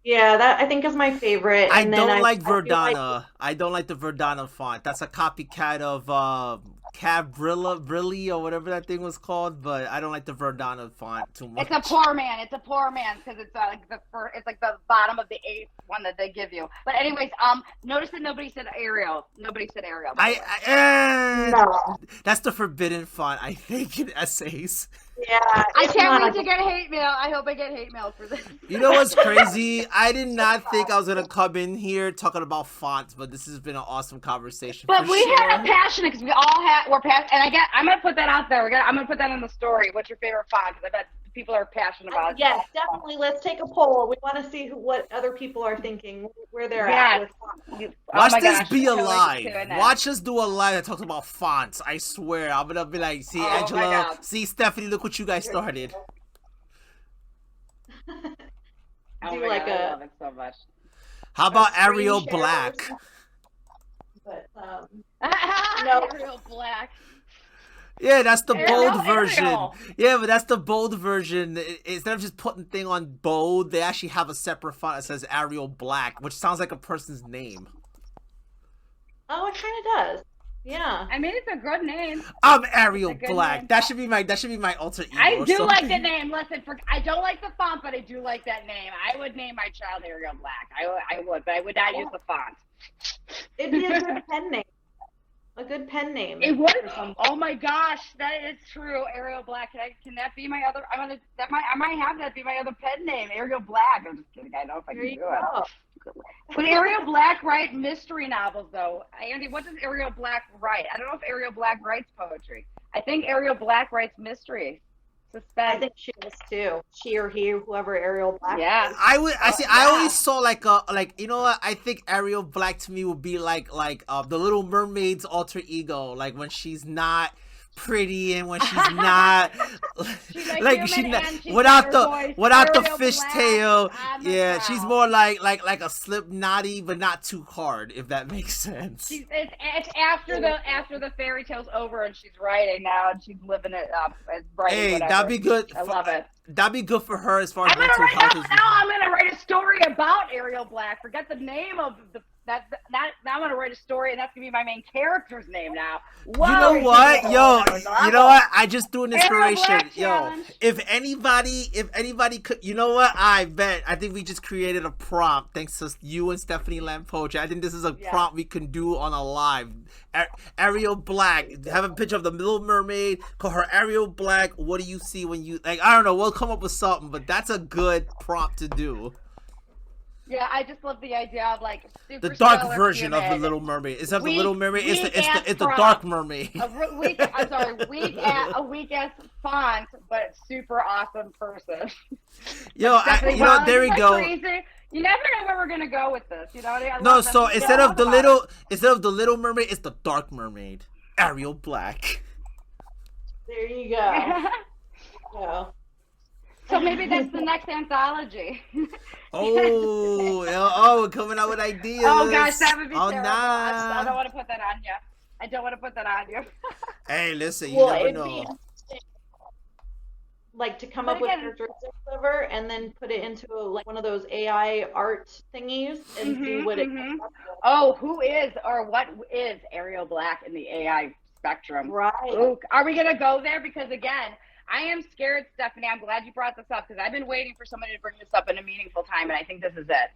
Yeah, that I think is my favorite. I don't like Verdana. I don't like the Verdana font. That's a copycat of Cabrilla or whatever that thing was called, but I don't like the Verdana font too much. It's a poor man because it's like the bottom of the 8th one that they give you. But anyways, notice that nobody said Arial. Nobody said Arial. No. That's the forbidden font, I think, in essays. Yeah, I can't wait to get hate mail. I hope I get hate mail for this. You know what's crazy? I did not think I was gonna come in here talking about fonts, but this has been an awesome conversation. But we had a passion because we're passionate, and I'm gonna put that out there. I'm gonna put that in the story. What's your favorite font? Because I bet people are passionate about it. Yes, definitely. Let's take a poll. We want to see what other people are thinking, where they're at with fonts. Watch this be a live. Watch us do a live that talks about fonts. I swear, I'm gonna be like, see, Angela, see, Stephanie, look what you guys started. I love it so much. How about Arial Black? But no. Arial Black. Yeah, that's the bold version. Yeah, but that's the bold version. Instead of just putting thing on bold, they actually have a separate font that says Arial Black, which sounds like a person's name. Oh, it kind of does. Yeah. I mean, it's a good name. I'm Arial Black. Name. That should be my alter ego. I do like the name. Listen, I don't like the font, but I do like that name. I would name my child Arial Black. I would, but I would not use the font. It'd be a good pen name. A good pen name. It would. Oh my gosh, that is true. Arial Black. Can that be my other? I might have that be my other pen name. Arial Black. I'm just kidding. I know if I can do it. Would Arial Black write mystery novels though? Andy, what does Arial Black write? I don't know if Arial Black writes poetry. I think Arial Black writes mystery. Suspense. I think she does too. She or he, whoever Arial Black. Yeah. Is. I always saw you know what? I think Arial Black to me would be like the Little Mermaid's alter ego, like when she's not pretty and when she's not without the fishtail. Yeah, she's more like a Slipknotty, but not too hard, if that makes sense. It's after the fairy tale's over and she's writing now and she's living it up and writing. Hey, whatever. that'd be good. I love it. That'd be good for her as far as mental health is. I'm gonna write a story about Arial Black. Forget the name of the That's not. Now I'm gonna write a story, and that's gonna be my main character's name now. Whoa, You know what, yo? You know what? I just threw an inspiration, yo. If anybody could, you know what? I think we just created a prompt thanks to you and Stephanie Lampoche. I think this is a prompt we can do on a live. Ariel Black, have a picture of the Little Mermaid. Call her Ariel Black. What do you see when you like? I don't know. We'll come up with something, but that's a good prompt to do. Yeah, I just love the idea of like super the dark version of the Little Mermaid. Instead of the Little Mermaid, it's the Dark Mermaid. A weak ass font, but super awesome person. Yo, there we go. Crazy. You never know where we're gonna go with this. You know. No, so instead of the Little Mermaid, it's the Dark Mermaid. Ariel Black. There you go. Yeah. So maybe that's the next anthology. We're coming out with ideas. Oh gosh, that would be terrible. Nah. I don't want to put that on you. Hey, listen, you never know. Like to come up with characteristics of her and then put it into one of those AI art thingies and see what it comes up with. Oh, who is or what is Ariel Black in the AI spectrum? Right. Ooh, are we gonna go there? Because again, I am scared, Stephanie. I'm glad you brought this up because I've been waiting for somebody to bring this up in a meaningful time, and I think this is it.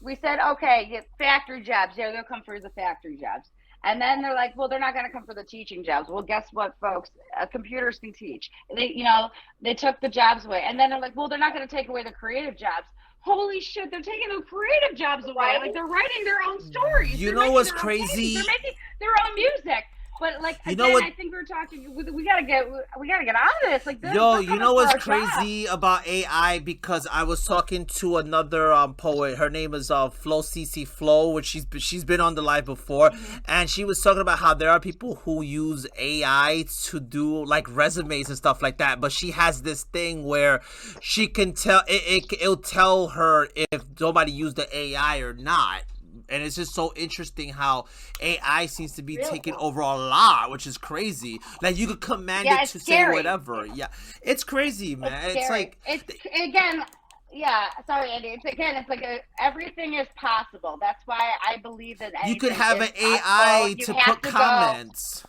We said, okay, factory jobs. Yeah, they'll come for the factory jobs. And then they're like, well, they're not going to come for the teaching jobs. Well, guess what, folks? Computers can teach. They took the jobs away. And then they're like, well, they're not going to take away the creative jobs. Holy shit, they're taking the creative jobs away. Like, they're writing their own stories. You know what's crazy? They're making their own music. But I think we're talking. We gotta get out of this. Like, you know what's crazy about AI? Because I was talking to another poet. Her name is Flo CC Flo, which she's been on the live before, and she was talking about how there are people who use AI to do like resumes and stuff like that. But she has this thing where she can tell it'll tell her if somebody used the AI or not. And it's just so interesting how AI seems to be taking over a lot, which is crazy. Like, you could command it to say whatever. Yeah, it's crazy, man. It's like again. Yeah, sorry, Andy. It's like everything is possible. That's why I believe that you could have an AI to put comments.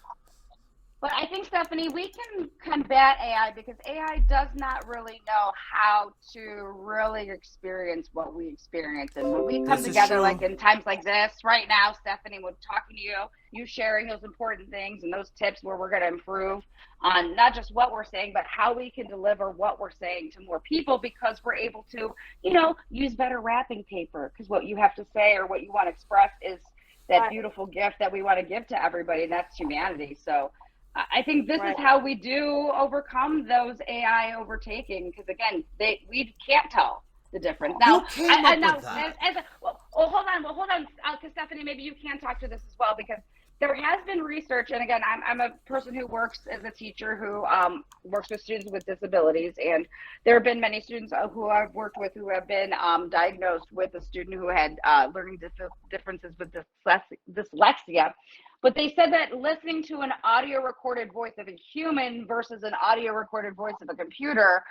But I think, Stephanie, we can combat AI because AI does not really know how to really experience what we experience. And when we come together, like in times like this, right now, Stephanie, we're talking to you sharing those important things and those tips where we're going to improve on not just what we're saying, but how we can deliver what we're saying to more people because we're able to, use better wrapping paper because what you have to say or what you want to express is that beautiful gift that we want to give to everybody, and that's humanity. So I think this is how we do overcome those AI overtaking because again, we can't tell the difference. Now, hold on, because Stephanie, maybe you can talk to this as well because there has been research, and again, I'm a person who works as a teacher who works with students with disabilities, and there have been many students who I've worked with who have been diagnosed with a student who had learning differences with dyslexia. But they said that listening to an audio recorded voice of a human versus an audio recorded voice of a computer,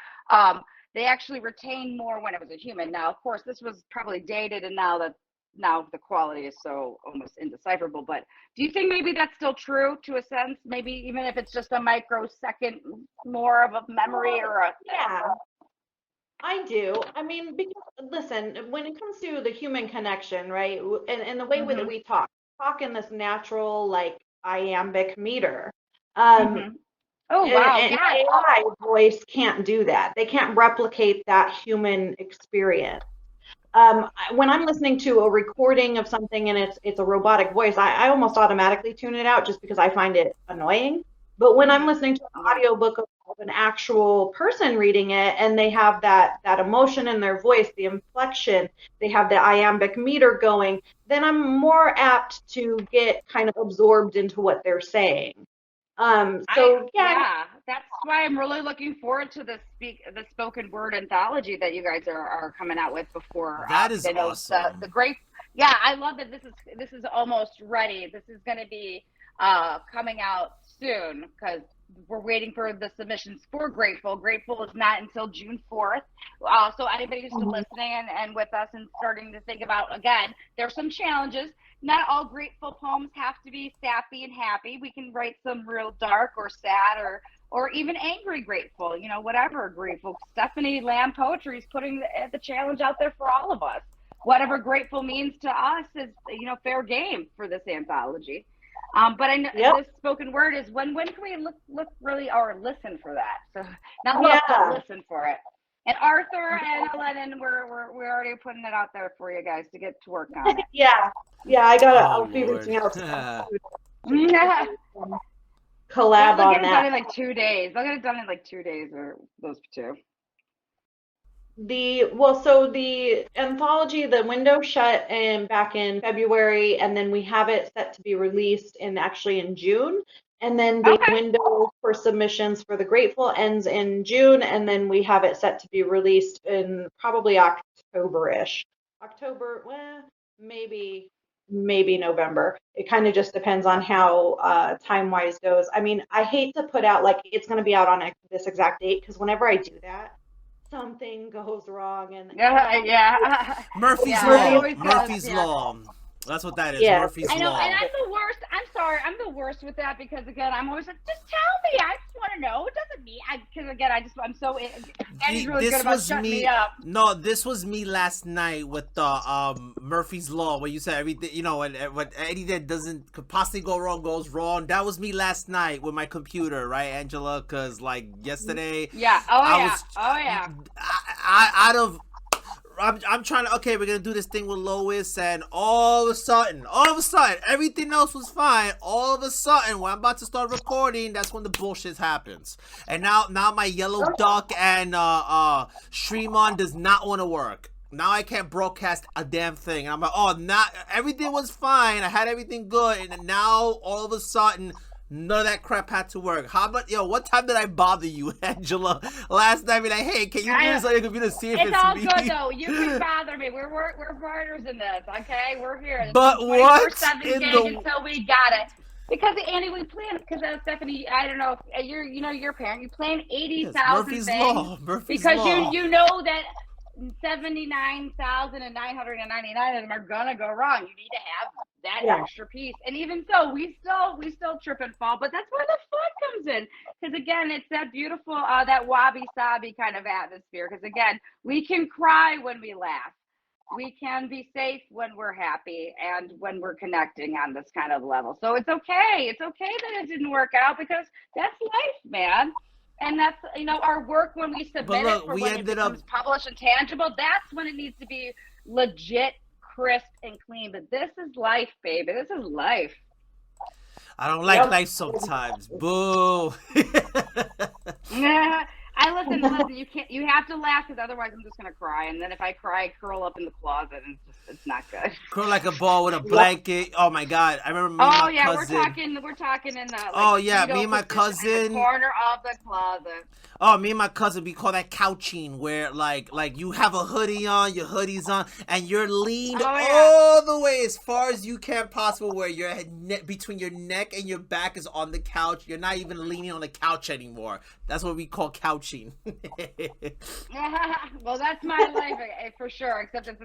they actually retain more when it was a human. Now, of course, this was probably dated, and now the quality is so almost indecipherable. But do you think maybe that's still true to a sense? Maybe even if it's just a microsecond more of a memory Yeah, I do. I mean, because listen, when it comes to the human connection, right, and the way that we talk in this natural, like, iambic meter. Oh, wow. And AI voice can't do that. They can't replicate that human experience. When I'm listening to a recording of something and it's a robotic voice, I almost automatically tune it out just because I find it annoying. But when I'm listening to an audiobook of an actual person reading it and they have that emotion in their voice, the inflection, they have the iambic meter going, then I'm more apt to get kind of absorbed into what they're saying. That's why I'm really looking forward to the spoken word anthology that you guys are coming out with before. That is awesome. The great, I love that this is almost ready. This is going to be coming out soon because we're waiting for the submissions for Grateful. Grateful is not until June 4th. So anybody who's still listening and with us and starting to think about, again, there's some challenges. Not all Grateful poems have to be sappy and happy. We can write some real dark or sad or even angry Grateful, whatever Grateful. Stephanie Lamb Poetry is putting the challenge out there for all of us. Whatever Grateful means to us is, fair game for this anthology. But I know this spoken word is when can we look really or listen for that? So not look, but listen for it. And Arthur and Lennon, we're already putting it out there for you guys to get to work on it. I'll be reaching out to collab on that. They'll get it done in like 2 days. They'll get it done in like 2 days, or those two. So the anthology, the window shut back in February, and then we have it set to be released in June. And then the window for submissions for the Grateful ends in June, and then we have it set to be released in probably October-ish. Maybe November. It kind of just depends on how time-wise goes. I mean, I hate to put out like it's going to be out on this exact date, because whenever I do that, something goes wrong. And Murphy's Law. Murphy's Law. That's what that is. Yeah. Murphy's Law. I know, and I'm the worst. I'm sorry, I'm the worst with that, because again, I'm always like, just tell me. I just want to know. It doesn't mean because again, I'm so. Andy's really good about shutting me up. No, this was me last night with the Murphy's Law, where you said everything, and what anything that could possibly go wrong goes wrong. That was me last night with my computer, right, Angela? Because like yesterday, I'm trying to, we're going to do this thing with Lois, and all of a sudden, everything else was fine. All of a sudden, when I'm about to start recording, that's when the bullshit happens. And now my yellow duck and Streamon does not want to work. Now I can't broadcast a damn thing. And I'm like, everything was fine. I had everything good. And now, all of a sudden, none of that crap had to work. How about, what time did I bother you, Angela? Last night, like, hey, can you do this on your computer to see if it's me? It's all good, though. You can bother me. We're partners in this, okay? We're here. But what in until we got it. Because, Andy, we planned, because Stephanie, I don't know, you're your parent, you plan 80,000 things. Murphy's Law. You know that 79,999 of them are gonna go wrong. You need to have that extra piece, and even so, we still trip and fall. But that's where the fun comes in, because again, it's that beautiful, that wabi-sabi kind of atmosphere. Because again, we can cry when we laugh, we can be safe when we're happy, and when we're connecting on this kind of level. So it's okay. It's okay that it didn't work out, because that's life, man. And that's, our work when we submit it for when it becomes published and tangible, that's when it needs to be legit, crisp, and clean. But this is life, baby. This is life. I don't like life sometimes. Boo. Listen, you have to laugh, because otherwise I'm just going to cry. And then if I cry, I curl up in the closet, and it's not good. Curl like a ball with a blanket. Oh my God. I remember me and my cousin. We're talking in the me and my cousin in the corner of the closet. Oh, me and my cousin, we call that couching, where like you have a hoodie on, your hoodie's on, and you're leaned all the way as far as you can possible, where your head between your neck and your back is on the couch. You're not even leaning on the couch anymore. That's what we call couching. Well, that's my life for sure, except it's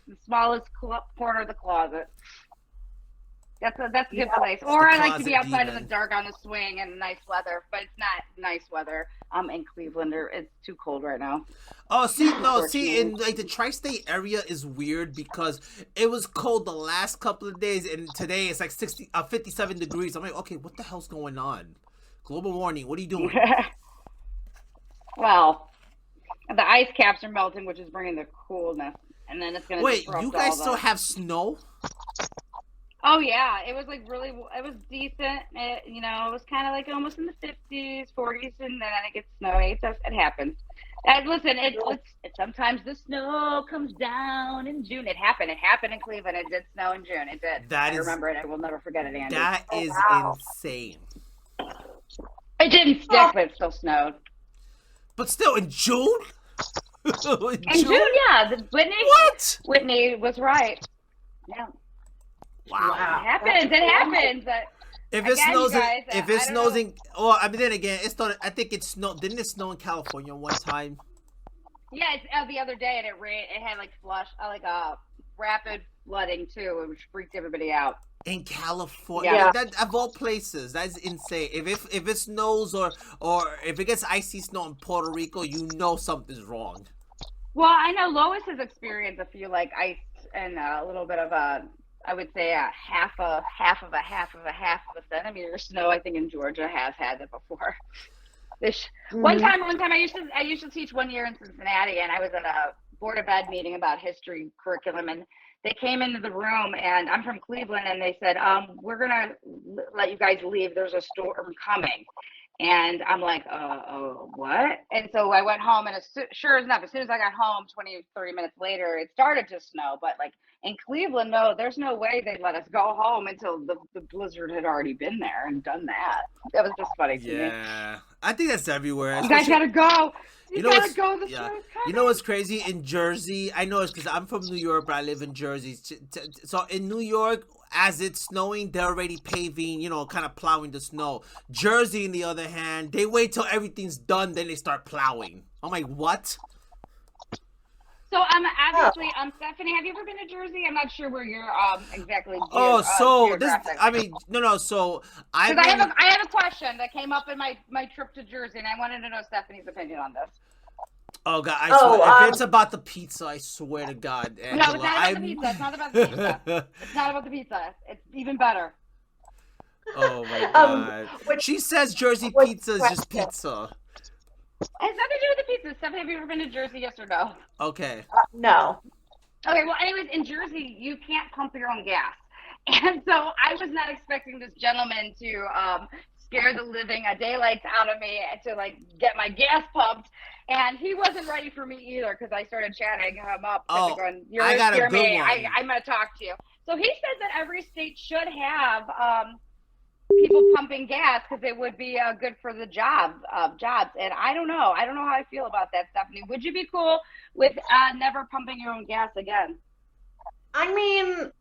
the smallest corner of the closet. That's a good place. Or I like to be outside in the dark on the swing and nice weather, but it's not nice weather in Cleveland. It's too cold right now. Oh, in like the tri-state area is weird, because it was cold the last couple of days, and today it's like 57 degrees. I'm like, okay, what the hell's going on? Global warming, what are you doing? Well, the ice caps are melting, which is bringing the coolness, and then it's going to Wait, you guys still have snow? Oh yeah, it was it was decent. It was kind of like almost in the 50s, 40s, and then it gets snowy. So it happens. And listen, sometimes the snow comes down in June. It happened in Cleveland. It did snow in June. It did. I remember it. I will never forget it, Andy. That is insane. It didn't stick, but it still snowed. But still, in June? in June, yeah. Whitney was right. Yeah. Wow. It happens. If it Again, you snows, guys, if I it don't snows know. in, well, I mean, then again, it started. I think it snowed. Didn't it snow in California one time? Yeah, it's the other day, and it rained. It had like like a rapid flooding too, which freaked everybody out. In California, Yeah. Yeah. that of all places, that's insane. If it snows or if it gets icy snow in Puerto Rico, you know something's wrong. Well, I know Lois has experienced a few like ice and a little bit of I would say a half of a centimeter of snow. I think in Georgia has had it before. This Mhm. one time I used to teach 1 year in Cincinnati, and I was at a board of ed meeting about history curriculum, and they came into the room, and I'm from Cleveland, and they said, we're gonna let you guys leave. There's a storm coming. And I'm like, what? And so I went home, and sure enough, as soon as I got home, 20, 30 minutes later, it started to snow. But like in Cleveland, no, there's no way they'd let us go home until the blizzard had already been there and done that. That was just funny to me. Yeah, I think that's everywhere. You guys Especially, gotta go. you You know gotta what's go. The yeah. snow's You coming. know what's crazy in Jersey? I know it's because I'm from New York, but I live in Jersey. So in New York, as it's snowing, they're already paving, kind of plowing the snow. Jersey, on the other hand, they wait till everything's done, then they start plowing. I'm like, what? So obviously Stephanie, have you ever been to Jersey? I'm not sure where you're exactly Oh, so this, geographic. I mean, no. So I've Because been. I have a question that came up in my trip to Jersey, and I wanted to know Stephanie's opinion on this. Oh God, I Oh, swear. If it's about the pizza, I swear to God, No, Angela, it's not about the pizza. It's not about the pizza. It's not about the pizza. It's even better. Oh my Um, God. which- She says Jersey which pizza is just question? pizza. It has nothing to do with the pizza. Stephanie, have you ever been to Jersey? Yes or no? Okay. No. Okay, well, anyways, in Jersey, you can't pump your own gas. And so I was not expecting this gentleman to scare the living daylights out of me to like get my gas pumped. And he wasn't ready for me either because I started chatting him up. Oh, Going, You're I gonna got a scare good me. one. I'm going to talk to you. So he said that every state should have people pumping gas because it would be good for the jobs. And I don't know. I don't know how I feel about that, Stephanie. Would you be cool with never pumping your own gas again? I mean,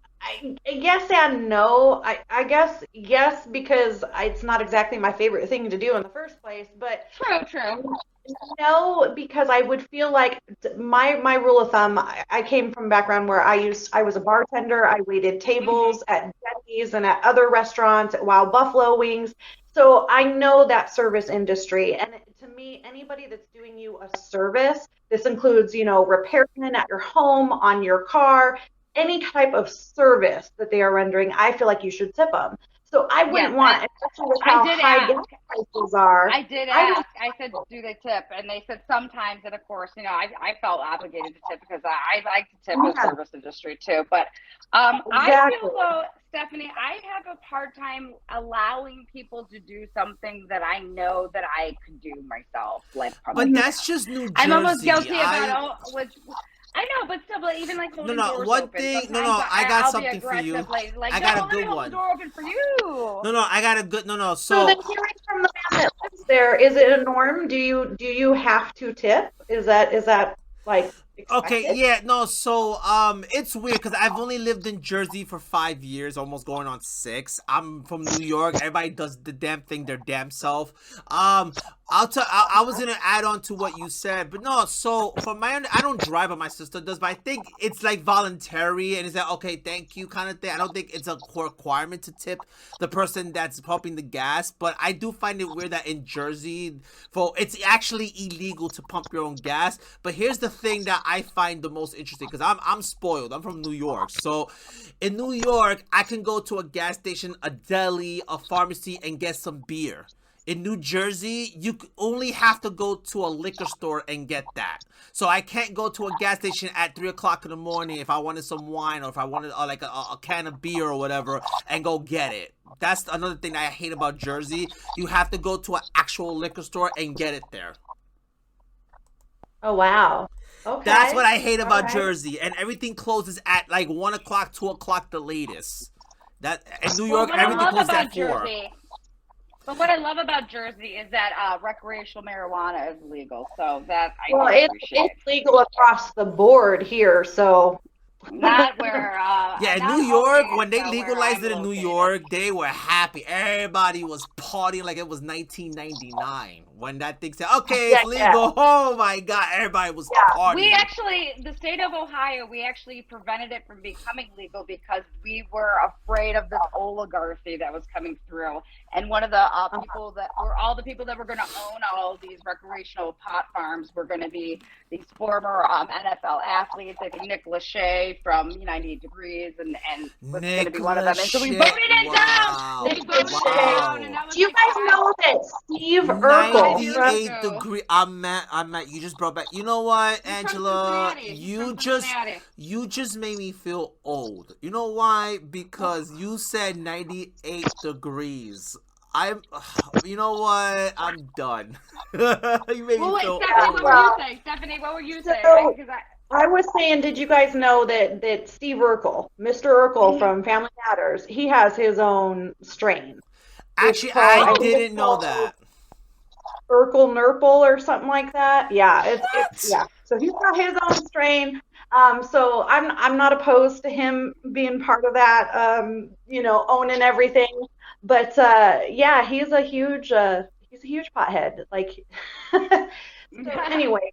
yes and no. I guess yes, because it's not exactly my favorite thing to do in the first place, but True. no, because I would feel like my rule of thumb, I came from a background where I was a bartender. I waited tables at Denny's and at other restaurants at Wild Buffalo Wings. So I know that service industry. And to me, anybody that's doing you a service, this includes, repairman at your home, on your car, any type of service that they are rendering, I feel like you should tip them. So I wouldn't Yes, want, especially with how high gas prices are. I did ask. I said, do they tip? And they said sometimes. And of course, I felt obligated to tip because I like to tip the service industry too. But I feel though, Stephanie, I have a hard time allowing people to do something that I know that I could do myself. Like, But that's just New Jersey. I'm almost guilty about which. I know, but still, but even like holding doors one open. thing. Sometimes I got I'll something be for you. like, I got a let me good hold one. the door open for you. No, I got a good. So So then hearing from the man that lives there, is it a norm? Do you have to tip? Is that like expected? okay, yeah, no, so it's weird because I've only lived in Jersey for 5 years, almost going on 6. I'm from New York. Everybody does the damn thing their damn self. I was gonna add on to what you said, but no. So from I don't drive, but my sister does. But I think it's like voluntary, and it's like okay, thank you kind of thing. I don't think it's a requirement to tip the person that's pumping the gas. But I do find it weird that in Jersey, it's actually illegal to pump your own gas. But here's the thing that I find the most interesting because I'm spoiled. I'm from New York, so in New York, I can go to a gas station, a deli, a pharmacy, and get some beer. In New Jersey, you only have to go to a liquor store and get that. So I can't go to a gas station at 3 o'clock in the morning if I wanted some wine or if I wanted like a can of beer or whatever and go get it. That's another thing that I hate about Jersey. You have to go to an actual liquor store and get it there. Oh wow. Okay. That's what I hate about Alright. Jersey. And everything closes at like 1 o'clock, 2 o'clock the latest. That in New York, What I everything love closes about at 4. Jersey, but what I love about Jersey is that recreational marijuana is legal, so that I Well, do appreciate. it's legal across the board here, so Not where Yeah, in New not York, always when they where legalized I'm it in New located. York, they were happy. Everybody was partying like it was 1999 when that thing said, "Okay, Yeah, it's legal." Oh my God, everybody was We partying. actually, the state of Ohio, we actually prevented it from becoming legal because we were afraid of this oligarchy that was coming through. And one of the people that were all the people that were going to own all these recreational pot farms were going to be these former NFL athletes. I think Nick Lachey from 98 Degrees and was going to Nick be one of them. And so we Lachey. voted it down. Wow. They voted it down, and Wow. that was Do you like guys know that Steve Urkel 5 years from 98 ago. degree. I'm at. You just brought back. You know what, He's from Angela? Cincinnati. He's from Cincinnati. You just made me feel old. You know why? Because you said 98 degrees. I'm. You know what? I'm done. You made me Well, wait, feel Stephanie, what old. were you saying? Stephanie, what were you saying? So Because I was saying, did you guys know that Steve Urkel, Mr. Urkel from Family Matters, he has his own strain. It's Actually, called, I I think it's didn't know called that. Urkel Nurple or something like that. Yeah, it's What? yeah. So he's got his own strain. So I'm not opposed to him being part of that. Owning everything. But yeah, he's a huge pothead. Like, so anyway,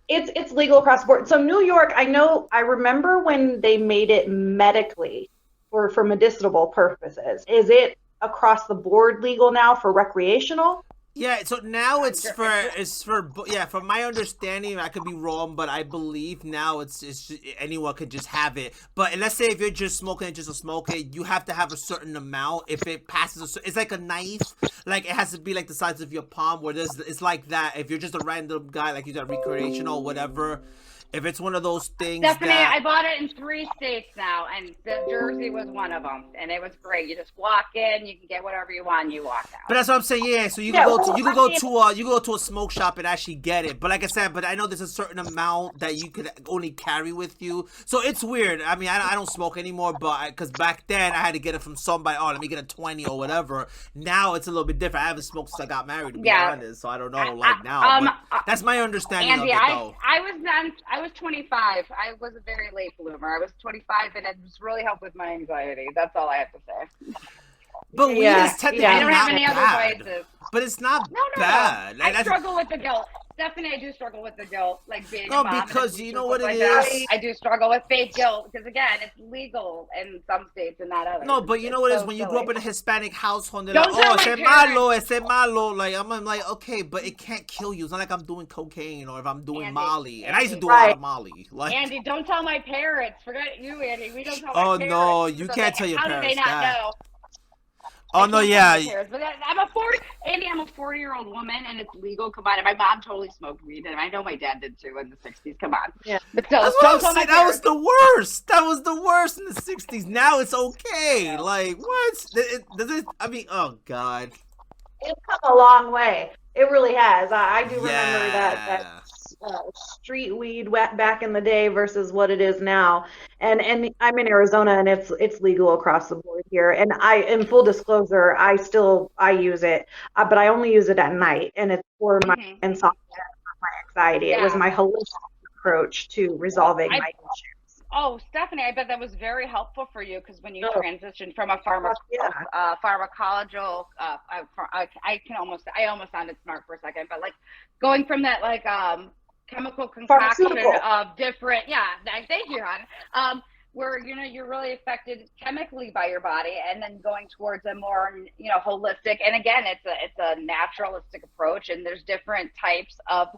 it's legal across the board. So New York, I remember when they made it medically or for medicinal purposes. Is it across the board legal now for recreational? Yeah, so now from my understanding, I could be wrong, but I believe now anyone could just have it. But let's say if you're just smoking it just to smoke it, you have to have a certain amount. If it passes, it's like a knife, like it has to be like the size of your palm. It's like that. If you're just a random guy, like you said, recreational, whatever. If it's one of those things Stephanie, that I bought it in 3 states now, and Jersey was one of them, and it was great. You just walk in, you can get whatever you want, and you walk But out. that's what I'm saying. Yeah, so you Yeah, can go well, to you can I go mean, to you can go to a smoke shop and actually get it. But like I said, I know there's a certain amount that you could only carry with you. So it's weird. I mean, I don't smoke anymore, but because back then I had to get it from somebody. Oh, let me get a 20 or whatever. Now it's a little bit different. I haven't smoked since I got married, to be Yeah. honest. So I don't know like now. But that's my understanding Andy, of it, though. I was 25. I was a very late bloomer. I was 25, and it just really helped with my anxiety. That's all I have to say. But weed Yeah, is technically yeah. I don't not have any other bad. vices. But it's not No. bad. I struggle with the guilt. Stephanie, I do struggle with the guilt, like being No, a mom. because and a you teacher, know stuff what it like that. is? I do struggle with fake guilt because, again, it's legal in some states and not others. No, but you know what it is so when you grow up silly. in a Hispanic household, they're Don't like, tell oh, my ese malo. Like I'm like, okay, but it can't kill you. It's not like I'm doing cocaine or if I'm doing Andy, Molly. And I used to Andy. do a lot Right. of Molly. Like, Andy, don't tell my parents. Forget you, Andy. We don't tell my oh parents. no, you So can't tell your how do they parents not that. know? Oh I no, can't yeah. tell my parents. But I'm a 40-year-old woman, and it's legal. Come on, and my mom totally smoked weed, and I know my dad did too in the '60s. Come on, Yeah. but still, That's what don't I'm tell my saying. That was parents. the worst. That was the worst in the '60s. Now it's okay. Like what? Does it? I mean, oh god. It's come a long way. It really has. I do remember that Yeah. street weed back in the day versus what it is now. And I'm in Arizona, and it's legal across the board here. And in full disclosure, I use it, but I only use it at night, and it's for my Mhm. insomnia, my anxiety. It was Yeah. my holistic approach to resolving I my issues. Oh, Stephanie, I bet that was very helpful for you because when you Oh, transitioned from a yeah. pharmacological, I almost sounded smart for a second, but like going from that chemical concoction Pharmaceutical. of different, thank you, hon, where you're really affected chemically by your body, and then going towards a more holistic. And again, it's a naturalistic approach, and there's different types of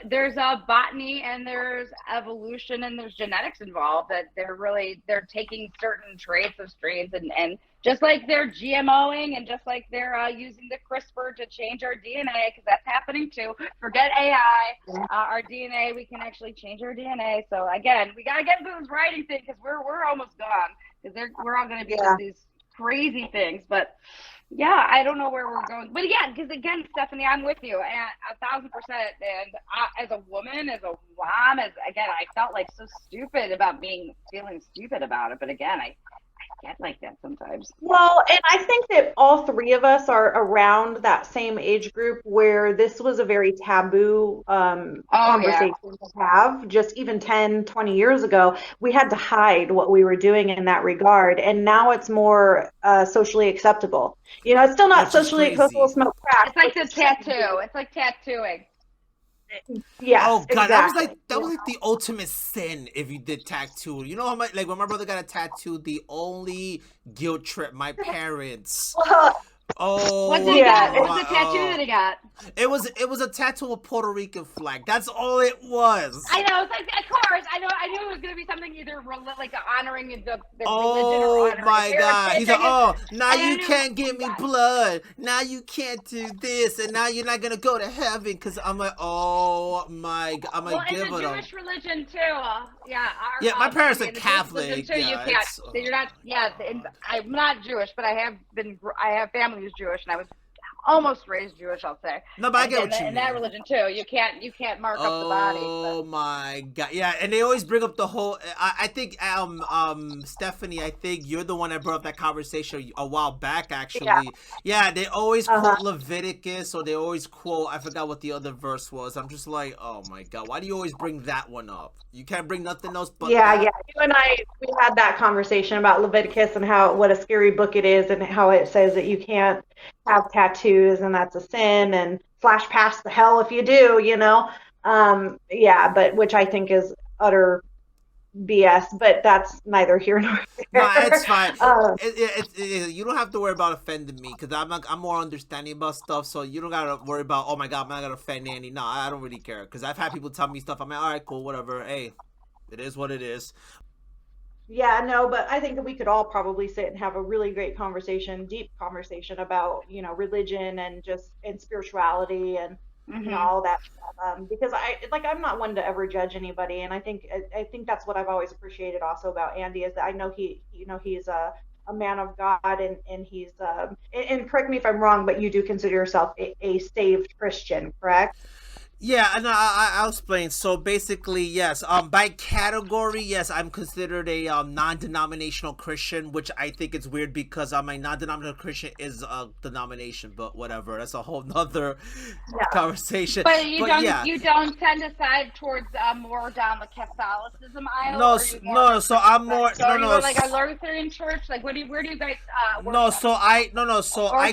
there's botany and there's evolution and there's genetics involved that they're taking certain traits of strains and just like they're GMOing and just like they're using the CRISPR to change our DNA, because that's happening too. Forget AI, our DNA, we can actually change our DNA. So again, we got to get into this writing thing because we're almost gone because we're all going to be Yeah. these crazy things. But yeah, I don't know where we're going. But yeah, because again, Stephanie, I'm with you and 1,000%. And as a woman, as a mom, I felt like so stupid about feeling stupid about it. But again, I get like that sometimes. Well, and I think that all three of us are around that same age group where this was a very taboo conversation to have. Just even 10, 20 years ago, we had to hide what we were doing in that regard. And now it's more socially acceptable. It's still not socially acceptable to smoke crack. It's like the tattoo. It's like tattooing. Yes, oh god, exactly. that was like the ultimate sin if you did tattoo. You know how much, like when my brother got a tattoo, the only guilt trip my parents. Oh, what did he get? What was the tattoo that he got? It was a tattoo of Puerto Rican flag. That's all it was. I know. It's like, of course, I knew it was gonna be something either like honoring the religion oh or honoring my god! He's like, oh, now you knew, can't give me blood. Now you can't do this, and now you're not gonna go to heaven. Because I'm like, oh my god! I'm like, give it up. Well, it's a Jewish religion too. Yeah. My parents are Catholic. Too, yeah, you can't. So you're not. Yeah. I'm not Jewish, but I have family who's Jewish, and I was almost raised Jewish, I'll say. No, but I get what you mean. In that religion too, you can't mark up the body. Oh my god, yeah, and they always bring up the whole. I think Stephanie, I think you're the one that brought up that conversation a while back, actually. Yeah, they always quote Leviticus, or they always quote. I forgot what the other verse was. I'm just like, oh my god, why do you always bring that one up? You can't bring nothing else but that. You and I, we had that conversation about Leviticus and what a scary book it is, and how it says that you can't have tattoos and that's a sin, and flash past the hell if you do, but which I think is utter BS, but that's neither here nor there. No, it's fine. You don't have to worry about offending me, because I'm more understanding about stuff, so you don't gotta worry about, oh my god, I'm not gonna offend Annie. No, I don't really care, because I've had people tell me stuff. I'm like, all right, cool, whatever. Hey, it is what it is. Yeah, no, but I think that we could all probably sit and have a really great deep conversation about, religion and spirituality and all that stuff. Because I'm not one to ever judge anybody, and I think that's what I've always appreciated also about Andy, is that I know he's a man of God, and he's and correct me if I'm wrong, but you do consider yourself a saved Christian, correct? Yeah, and I'll explain. So basically, yes. By category, yes, I'm considered a non-denominational Christian, which I think it's weird because a non-denominational Christian is a denomination, but whatever. That's a whole nother conversation. But you don't tend to side towards more down the Catholicism aisle. No. So I'm more. No. Like a Lutheran church. Like where do you guys? No. So I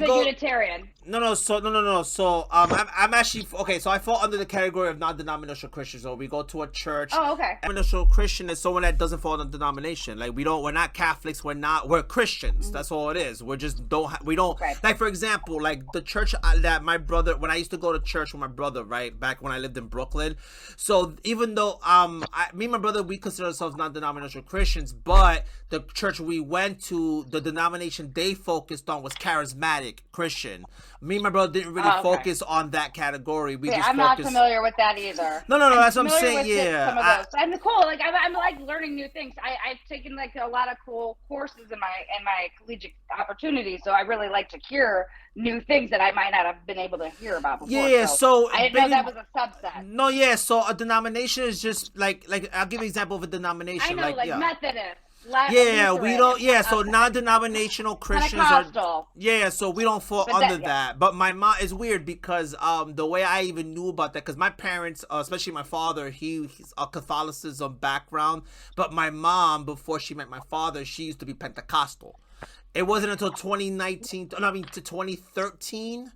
go Unitarian. No. So I'm actually okay. So I fall under the category of non-denominational Christians. So we go to a church. Oh, okay. Denominational Christian is someone that doesn't fall under denomination. Like we're not Catholics. We're Christians. That's all it is. We just we don't. Right. Like for example, like the church that my brother, when I used to go to church with my brother, right back when I lived in Brooklyn. So even though me and my brother, we consider ourselves non-denominational Christians, but the church we went to, the denomination they focused on was charismatic Christian. Me and my brother didn't really focus on that category. I'm not familiar with that either. No, that's what I'm saying. Yeah, I'm cool. Like I'm like learning new things. I've taken like a lot of cool courses in my collegiate opportunities, so I really like to hear new things that I might not have been able to hear about before. Yeah, so I didn't know that was a subset. No, yeah. So a denomination is just like I'll give you an example of a denomination. I know, like Methodist. We don't. Yeah, so non-denominational Christians are. Yeah, so we don't fall under that. But my mom is weird because the way I even knew about that, because my parents, especially my father, he's a Catholicism background, but my mom, before she met my father, she used to be Pentecostal. It wasn't until 2013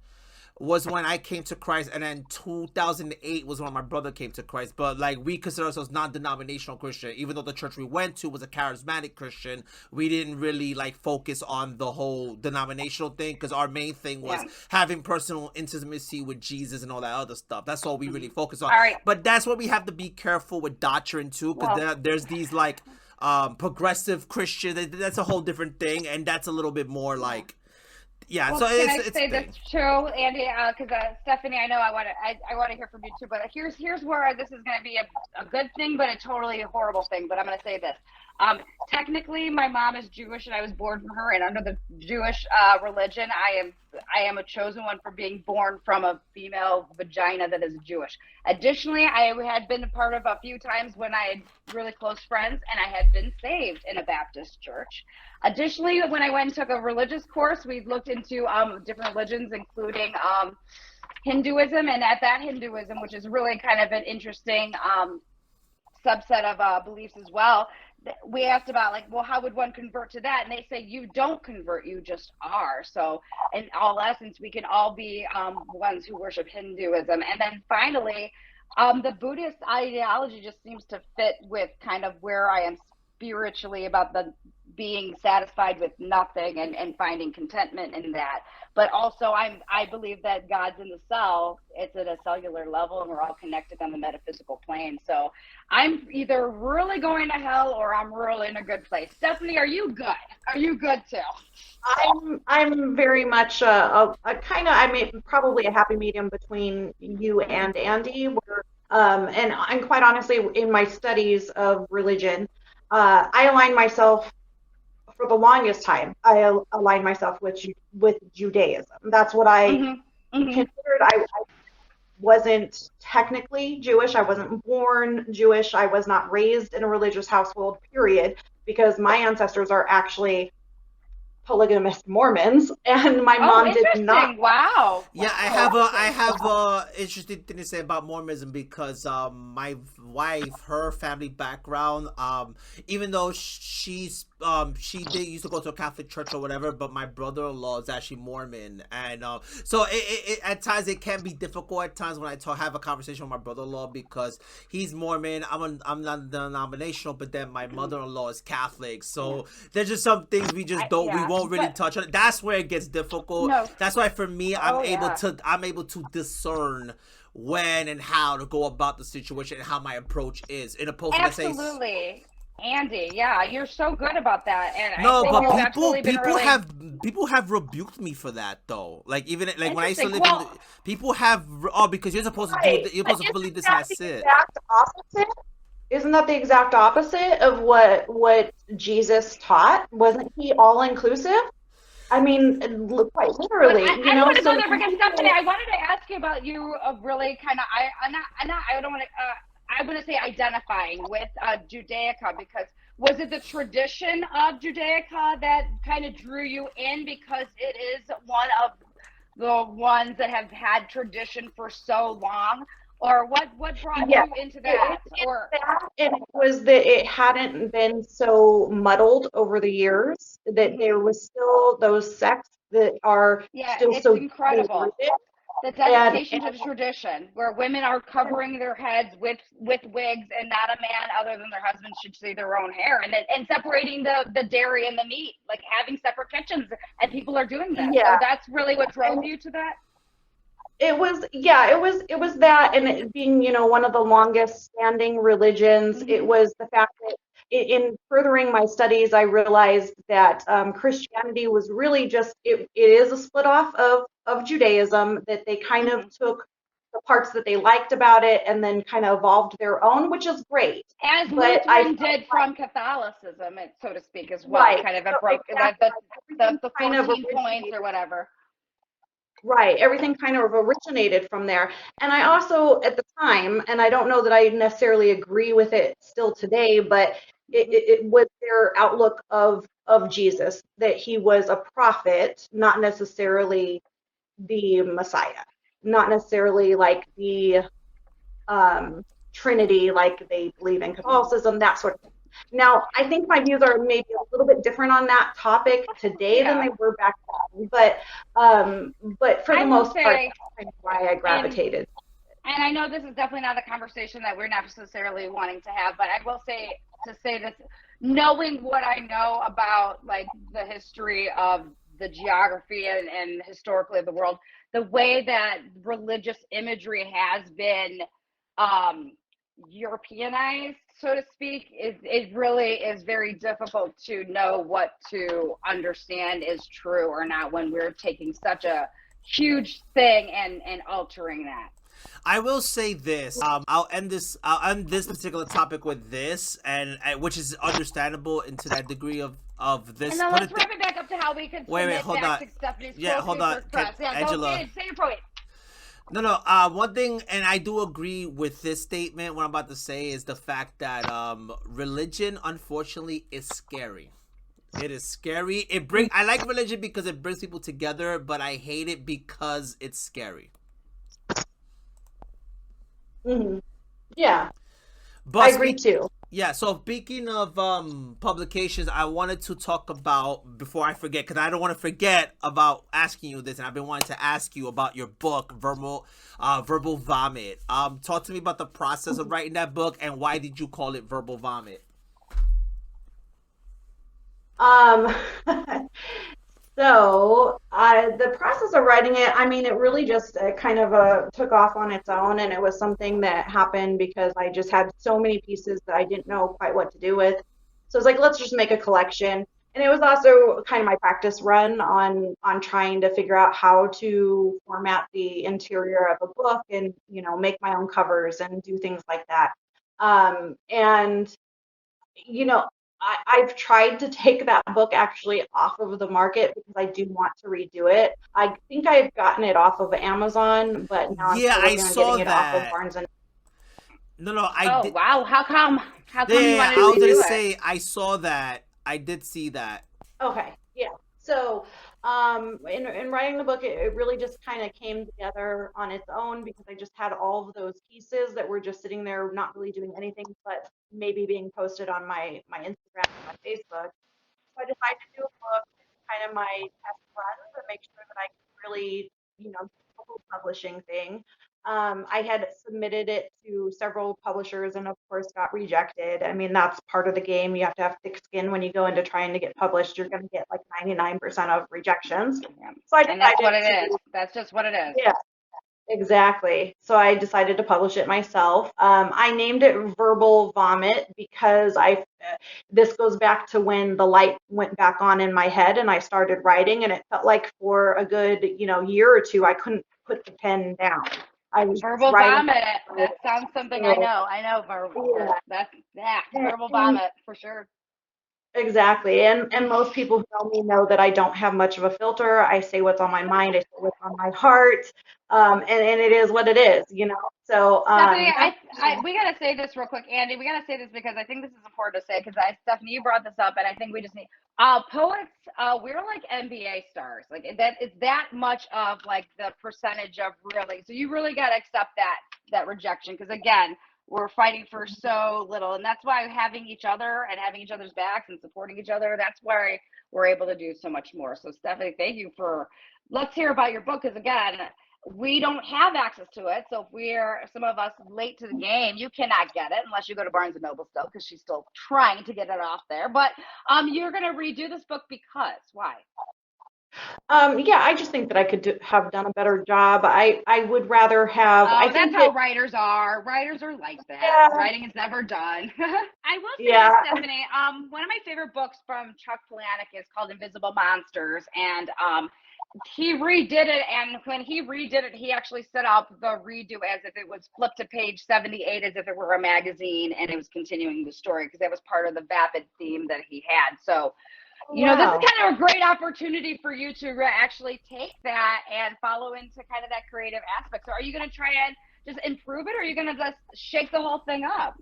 was when I came to Christ, and then 2008 was when my brother came to Christ. But like we consider ourselves non-denominational Christian, even though the church we went to was a charismatic Christian. We didn't really like focus on the whole denominational thing, because our main thing was having personal intimacy with Jesus and all that other stuff. That's all we really focus on. All right. But that's what we have to be careful with doctrine too, because there's these like progressive Christian. That's a whole different thing, and that's a little bit more like. Yeah, well, so can I say this too, Andy? Because Stephanie, I know I want to hear from you too. But here's where this is going to be a good thing, but a totally horrible thing. But I'm going to say this: Technically, my mom is Jewish, and I was born from her. And under the Jewish religion, I am a chosen one for being born from a female vagina that is Jewish. Additionally, I had been a part of a few times when I had really close friends, and I had been saved in a Baptist church. Additionally, when I went and took a religious course, we looked into different religions, including Hinduism, and at that Hinduism, which is really kind of an interesting subset of beliefs as well, we asked about, like, well, how would one convert to that? And they say you don't convert, you just are. So in all essence, we can all be ones who worship Hinduism. And then finally, the Buddhist ideology just seems to fit with kind of where I am spiritually, about the being satisfied with nothing and finding contentment in that. But also I believe that God's in the cell. It's at a cellular level, and we're all connected on the metaphysical plane. So I'm either really going to hell or I'm really in a good place. Stephanie, are you good? Are you good too? I'm very much a kind of, I mean, probably a happy medium between you and Andy, where and quite honestly, in my studies of religion, I align myself, for the longest time, I aligned myself with Judaism. That's what I considered. I wasn't technically Jewish. I wasn't born Jewish. I was not raised in a religious household, period, because my ancestors are actually polygamous Mormons, and my mom did not. Wow. Yeah, I have a interesting thing to say about Mormonism, because my wife, her family background, even though she did used to go to a Catholic church or whatever, but my brother-in-law is actually Mormon, and so it at times it can be difficult at times when I have a conversation with my brother-in-law, because he's Mormon, I'm not denominational, but then my mother-in-law is Catholic, so there's just some things we just don't we won't really touch on it. That's where it gets difficult. No. That's why for me, I'm able to discern when and how to go about the situation and how my approach is, in opposed to, absolutely. Andy, yeah, you're so good about that, and no, I but people have rebuked me for that, though. Like, even like when I used to live people have, because you're supposed to do, you're supposed to believe this, and that's it. Exact opposite. Isn't that the exact opposite of what Jesus taught? Wasn't he all inclusive? I mean, quite literally. I don't want to go there, because Stephanie, I wanted to ask you about you of really kind of I don't want to. I want to say identifying with Judaica, because was it the tradition of Judaica that kind of drew you in, because it is one of the ones that have had tradition for so long? Or what brought you into that? And it was that it hadn't been so muddled over the years, that there was still those sects that are still it's so incredible. rooted. The dedication to the tradition, where women are covering their heads with wigs, and not a man other than their husband should see their own hair, and separating the dairy and the meat, like having separate kitchens, and people are doing that. Yeah. So that's really what drove you to that? It was that, and it being, one of the longest standing religions, it was the fact that in furthering my studies, I realized that Christianity was really just, it is a split off of Judaism, that they kind of took the parts that they liked about it and then kind of evolved their own, which is great. As Lutheran did from Catholicism, so to speak, as well. Right. Kind of So broke the 14 of points or whatever. Right. Everything kind of originated from there. And I also, at the time, and I don't know that I necessarily agree with it still today, but it was their outlook of Jesus, that he was a prophet, not necessarily the Messiah, not necessarily like the Trinity, like they believe in Catholicism, that sort of thing. Now, I think my views are maybe a little bit different on that topic today than they were back then, but for the most part, that's kind of why I gravitated. And I know this is definitely not a conversation that we're not necessarily wanting to have, but I will say this, knowing what I know about like the history of the geography and historically of the world, the way that religious imagery has been Europeanized, so to speak, it really is very difficult to know what to understand is true or not when we're taking such a huge thing and altering that. I will say this. I'll end this. I'll end this particular topic with this, and which is understandable into that degree of this. And then let's wrap it back up to how we can submit hold back on. to Stephanie's Yeah, hold on, Press. Yeah, Angela. go ahead, say your point. No. One thing, and I do agree with this statement. What I'm about to say is the fact that religion, unfortunately, is scary. It is scary. I like religion because it brings people together, but I hate it because it's scary. Mm-hmm. Yeah, But I agree too. Yeah, so speaking of publications, I wanted to talk about, before I forget, because I don't want to forget about asking you this, and I've been wanting to ask you about your book, Verbal Vomit. Talk to me about the process of writing that book, and why did you call it Verbal Vomit? So the process of writing it, I mean, it really just kind of took off on its own, and it was something that happened because I just had so many pieces that I didn't know quite what to do with. So I was like, let's just make a collection. And it was also kind of my practice run on trying to figure out how to format the interior of a book and, make my own covers and do things like that. And you know, I've tried to take that book actually off of the market because I do want to redo it. I think I've gotten it off of Amazon, but now I'm still working on getting it off of Barnes and. No, wow! How come? How come you wanted I was to gonna do say it? I saw that. I did see that. Okay, yeah. So, in writing the book, it really just kind of came together on its own because I just had all of those pieces that were just sitting there, not really doing anything, but maybe being posted on my Instagram and my Facebook. So I decided to do a book, kind of my test run to make sure that I could really, do the whole publishing thing. I had submitted it to several publishers and, of course, got rejected. I mean, that's part of the game. You have to have thick skin when you go into trying to get published. You're going to get like 99% of rejections. Yeah. So I And that's what it decided is. That's just what it is. Yeah, exactly. So I decided to publish it myself. I named it Verbal Vomit because this goes back to when the light went back on in my head and I started writing, and it felt like for a good, year or two, I couldn't put the pen down. I was Verbal writing. vomit. That sounds something I know. I know verbal. Yeah. Verbal vomit for sure. Exactly. And most people who know me know that I don't have much of a filter. I say what's on my mind. I say what's on my heart. And it is what it is, So Stephanie, we gotta say this real quick, Andy. We gotta say this because I think this is important to say because Stephanie, you brought this up, and I think we just need poets. We're like NBA stars. Like it's that much of like the percentage of really. So you really gotta accept that rejection because again, we're fighting for so little, and that's why having each other and having each other's backs and supporting each other. That's why we're able to do so much more. So Stephanie, thank you for. Let's hear about your book because again, we don't have access to it. So if we're some of us late to the game, you cannot get it unless you go to Barnes and Noble still because she's still trying to get it off there. But you're gonna redo this book because why? Yeah, I just think that I could have done a better job. I would rather have. I that's think how writers are. Writers are like that. Yeah. Writing is never done. I will say Yeah. this, Stephanie. One of my favorite books from Chuck Palahniuk is called Invisible Monsters, and he redid it. And when he redid it, he actually set up the redo as if it was flipped to page 78, as if it were a magazine, and it was continuing the story because that was part of the vapid theme that he had. So. This is kind of a great opportunity for you to actually take that and follow into kind of that creative aspect. So are you going to try and just improve it, or are you going to just shake the whole thing up?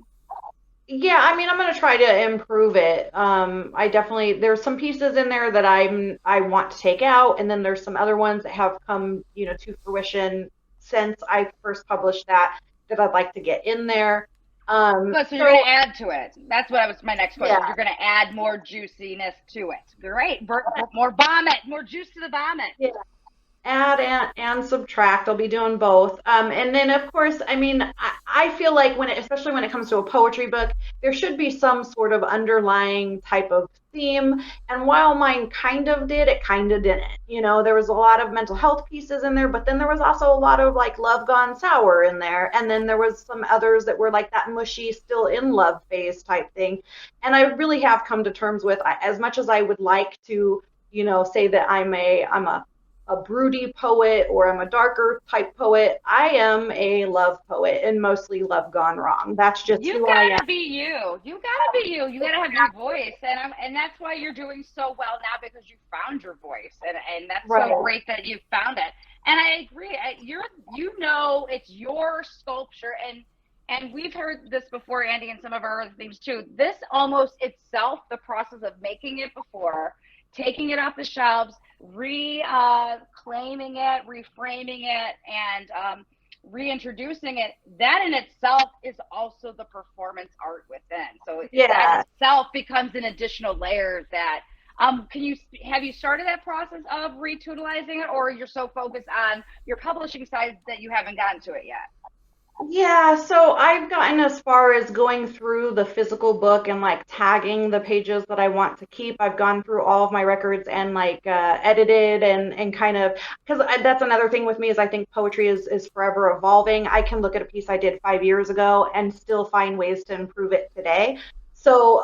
Yeah, I mean, I'm going to try to improve it. There's some pieces in there that I want to take out, and then there's some other ones that have come, to fruition since I first published that I'd like to get in there. So you're going to add to it. That's my next question. Yeah. You're going to add more juiciness to it. Great. More vomit, more juice to the vomit. Yeah. Add and subtract. I'll be doing both. And then, of course, I mean, I feel like especially when it comes to a poetry book, there should be some sort of underlying type of theme. And while mine kind of did, it kind of didn't. There was a lot of mental health pieces in there, but then there was also a lot of like love gone sour in there. And then there was some others that were like that mushy, still in love phase type thing. And I really have come to terms with, as much as I would like to, say that I'm a a broody poet or I'm a darker type poet. I am a love poet and mostly love gone wrong. That's just You who I am. gotta be you. You gotta be you. You gotta have your voice, and that's why you're doing so well now, because you found your voice, and that's Right. so great that you found it. And I agree. It's your sculpture, and we've heard this before, Andy, and some of our other things too. This almost itself, the process of making it before, taking it off the shelves, claiming it, reframing it, and reintroducing it, that in itself is also the performance art within. So that itself becomes an additional layer that have you started that process of retooling it, or you're so focused on your publishing side that you haven't gotten to it yet? Yeah, so I've gotten as far as going through the physical book and like tagging the pages that I want to keep. I've gone through all of my records and like edited and kind of, because that's another thing with me is I think poetry is forever evolving. I can look at a piece I did 5 years ago and still find ways to improve it today. So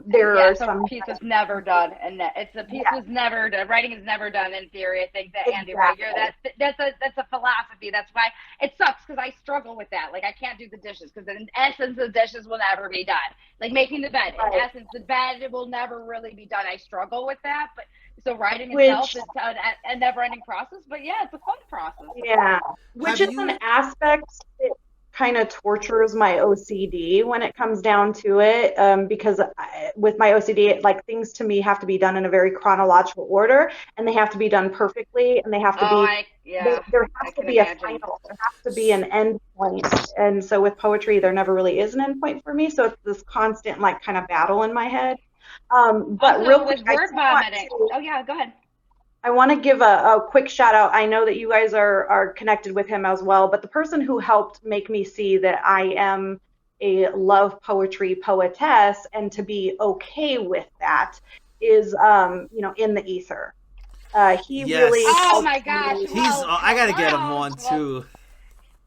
there are some piece is never done, and it's a piece was never done. Writing is never done in theory. I think that Andy, right here, that's a philosophy. That's why it sucks, because I struggle with that. Like I can't do the dishes because in essence the dishes will never be done. Like making the bed, in essence the bed will never really be done. I struggle with that, but so writing itself is a never-ending process. But yeah, it's a fun process. Yeah, which is an aspect that kind of tortures my OCD when it comes down to it, because with my OCD, like things to me have to be done in a very chronological order, and they have to be done perfectly, and they have to there has to be a final, there has to be an end point. And so with poetry, there never really is an end point for me. So it's this constant like kind of battle in my head. But also, real with quick, word vomiting. Oh yeah, go ahead. I want to give a quick shout out. I know that you guys are connected with him as well, but the person who helped make me see that I am a love poetry poetess and to be okay with that is, in the ether. He really. Oh my gosh. I gotta get him on too.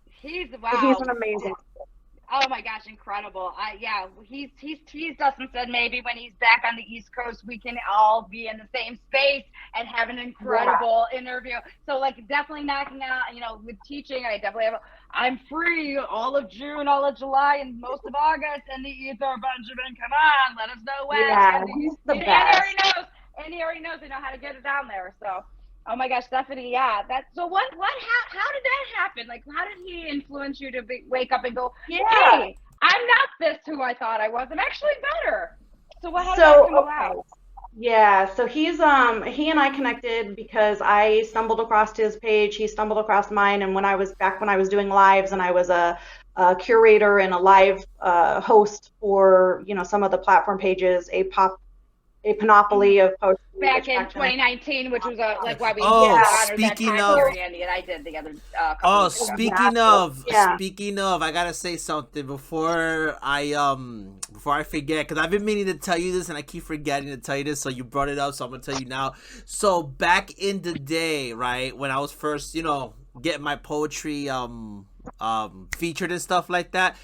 He's an amazing. Oh my gosh, incredible. He's Dustin said maybe when he's back on the East Coast, we can all be in the same space and have an incredible interview. So like definitely knocking out, with teaching, I'm free all of June, all of July, and most of August, and the ether. Benjamin, come on, let us know when. Yeah, he's the best. Andy already knows I know how to get it down there. So, oh my gosh, Stephanie, yeah. How did that happen? Like, how did he influence you to wake up and go, hey, I'm not this who I thought I was. I'm actually better. So how did that come about? Yeah, so he and I connected because I stumbled across his page, he stumbled across mine, and when I was doing lives and I was a curator and a live host for, some of the platform pages, a panoply of poetry. Back in 2019, which was why we speaking of, Andy and I did the other. Speaking of, I gotta say something before I forget, because I've been meaning to tell you this and I keep forgetting to tell you this. So you brought it up, so I'm gonna tell you now. So back in the day, right, when I was first, getting my poetry featured and stuff like that.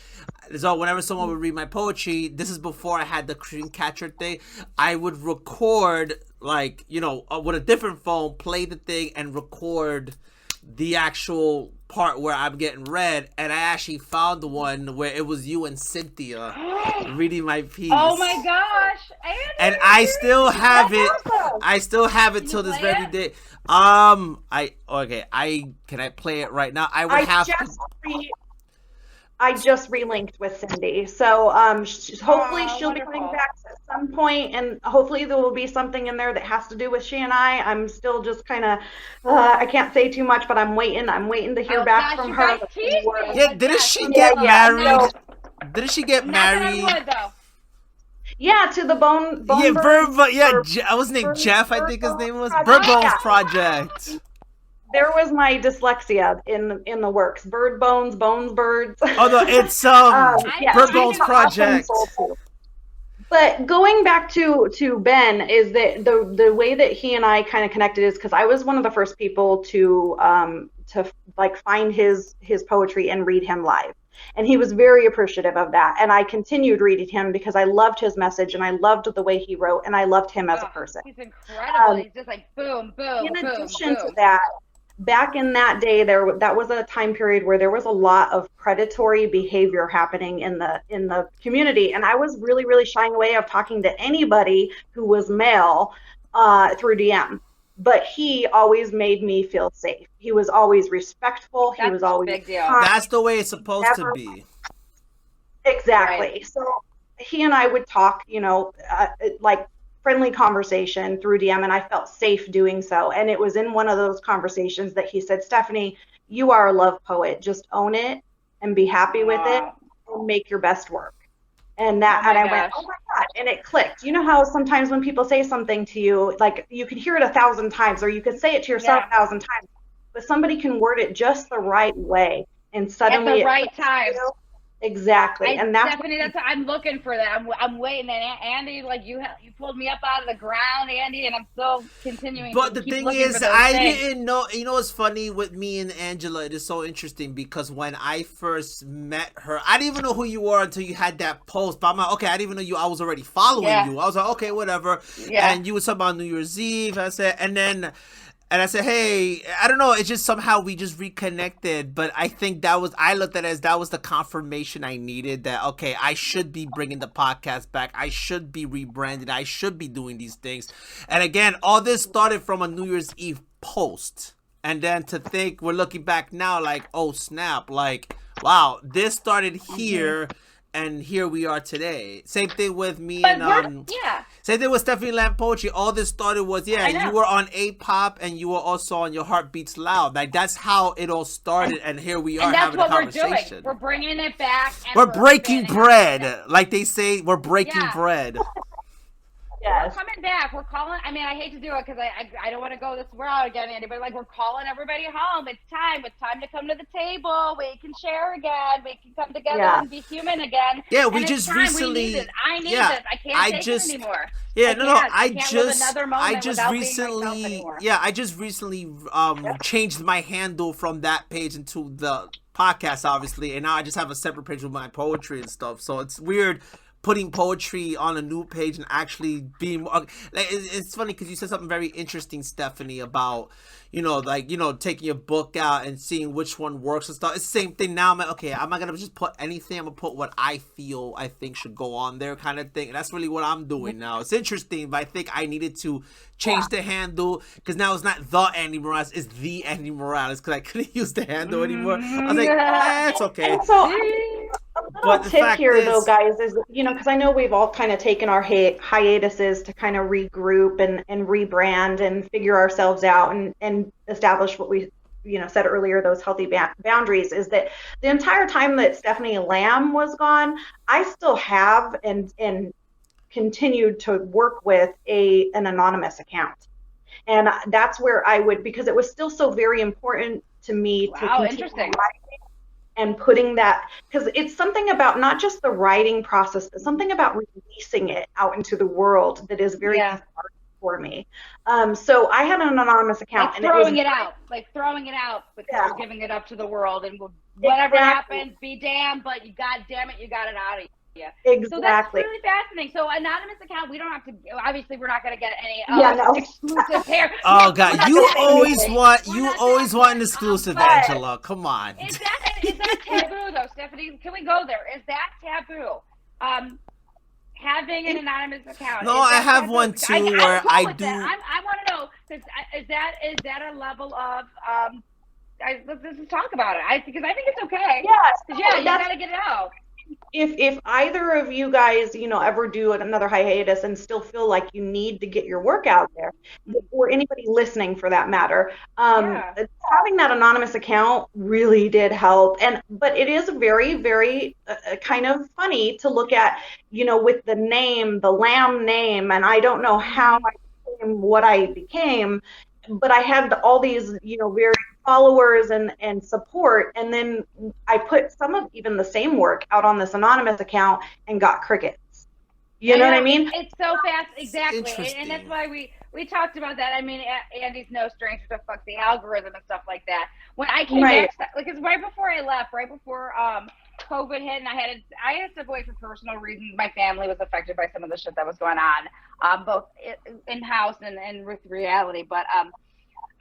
So whenever someone would read my poetry, this is before I had the screen catcher thing, I would record with a different phone, play the thing and record the actual part where I'm getting read, and I actually found the one where it was you and Cynthia reading my piece. Oh my gosh. And I still have it. Awesome. I still have it till this very day. Can I play it right now? I just relinked with Cindy, so hopefully she'll be coming back at some point, and hopefully there will be something in there that has to do with she and I. I'm still just kind of, I can't say too much, but I'm waiting to hear back from her. Yeah, didn't she get married? No. Didn't she get married? Yeah, to the Bone. I was named Jeff. I think his name was Bird Bones Project. There was my dyslexia in the works. Bird bones, birds. Oh no, it's Bird Bones Project. But going back to Ben, is that the way that he and I kind of connected is because I was one of the first people to find his poetry and read him live. And he was very appreciative of that. And I continued reading him because I loved his message and I loved the way he wrote and I loved him as a person. He's incredible. He's just like boom, boom, in boom, addition boom. to that, back in that day, that was a time period where there was a lot of predatory behavior happening in the community, and I was really, really shying away of talking to anybody who was male through DM. But he always made me feel safe. He was always respectful. He was always big deal. kind. That's the way it's supposed to be. Exactly. Right. So he and I would talk, like friendly conversation through DM, and I felt safe doing so. And it was in one of those conversations that he said, Stephanie, you are a love poet. Just own it and be happy with it and make your best work. And I went, oh my God, and it clicked. You know how sometimes when people say something to you, like you could hear it 1,000 times or you could say it to yourself 1,000 times, but somebody can word it just the right way and suddenly at the right time. Exactly. And that's Stephanie, I'm looking for that. I'm waiting. And Andy, like you pulled me up out of the ground, Andy, and I'm still continuing. But the thing is, I didn't know. You know what's funny with me and Angela? It is so interesting because when I first met her, I didn't even know who you were until you had that post. But I'm like, okay, I didn't even know you. I was already following you. I was like, okay, whatever. Yeah. And you were talking about New Year's Eve. I said, and I said, hey, I don't know. It's just somehow we just reconnected. But I think I looked at it as that was the confirmation I needed that, okay, I should be bringing the podcast back. I should be rebranded. I should be doing these things. And again, all this started from a New Year's Eve post. And then to think, we're looking back now like, oh, snap. Like, wow, this started here. And here we are today. Same thing with me same thing with Stephanie Lamb Poetry. All this started was you were on A-Pop and you were also on Your Heart Beats Loud. Like that's how it all started, and here we are having a conversation. We're doing. We're bringing it back. And we're breaking bread, like they say. We're breaking bread. Yes. We're coming back. We're calling. I mean, I hate to do it because I don't want to go this route again, Andy. But like we're calling everybody home. It's time. It's time to come to the table. We can share again. We can come together and be human again. Yeah, we just recently. I need this. I can't take it anymore. Yeah, I just recently changed my handle from that page into the podcast, obviously, and now I just have a separate page with my poetry and stuff. So it's weird putting poetry on a new page and actually being more, like, it's funny because you said something very interesting, Stephanie, about taking your book out and seeing which one works and stuff. It's the same thing now. I'm like, okay, I'm not gonna just put anything. I'm gonna put what I think should go on there, kind of thing. And that's really what I'm doing now. It's interesting, but I think I needed to change the handle because now it's not the Andy Morales, it's the Andy Morales because I couldn't use the handle anymore. I was like, it's okay. And so, a little tip here, though, guys, is, because I know we've all kind of taken our hiatuses to kind of regroup and rebrand and figure ourselves out and establish what we, said earlier, those healthy boundaries, is that the entire time that Stephanie Lamb was gone, I still have and continued to work with an anonymous account. And that's where I would, because it was still so very important to me to continue writing and putting that, because it's something about not just the writing process, but something about releasing it out into the world that is very hard for me. So I had an anonymous account. Like throwing it out, but giving it up to the world, and whatever happens, be damned, but God damn it, you got it out of you. Yeah. Exactly. So that's really fascinating. So anonymous account, we don't have to. Obviously, we're not going to get any exclusive hair. Oh God, you always want an exclusive, Angela. Come on. Is that taboo though, Stephanie? Can we go there? Is that taboo? Having an anonymous account. No, I have one too where I do. I want to know, because is that a level of let's talk about it. Because I think it's okay. Yes. You got to get it out. If either of you guys, ever do another hiatus and still feel like you need to get your work out there, or anybody listening for that matter, having that anonymous account really did help. But it is very, very kind of funny to look at, with the name, the Lamb name, and I don't know how I became what I became, but I had all these, very followers and support, and then I put some of even the same work out on this anonymous account and got crickets. You know what I mean? It's so fast, exactly, and that's why we talked about that. I mean, Andy's no stranger to fuck the algorithm and stuff like that. When I came back, because right before I left, COVID hit and I had to step away for personal reasons. My family was affected by some of the shit that was going on, both in house and with reality. But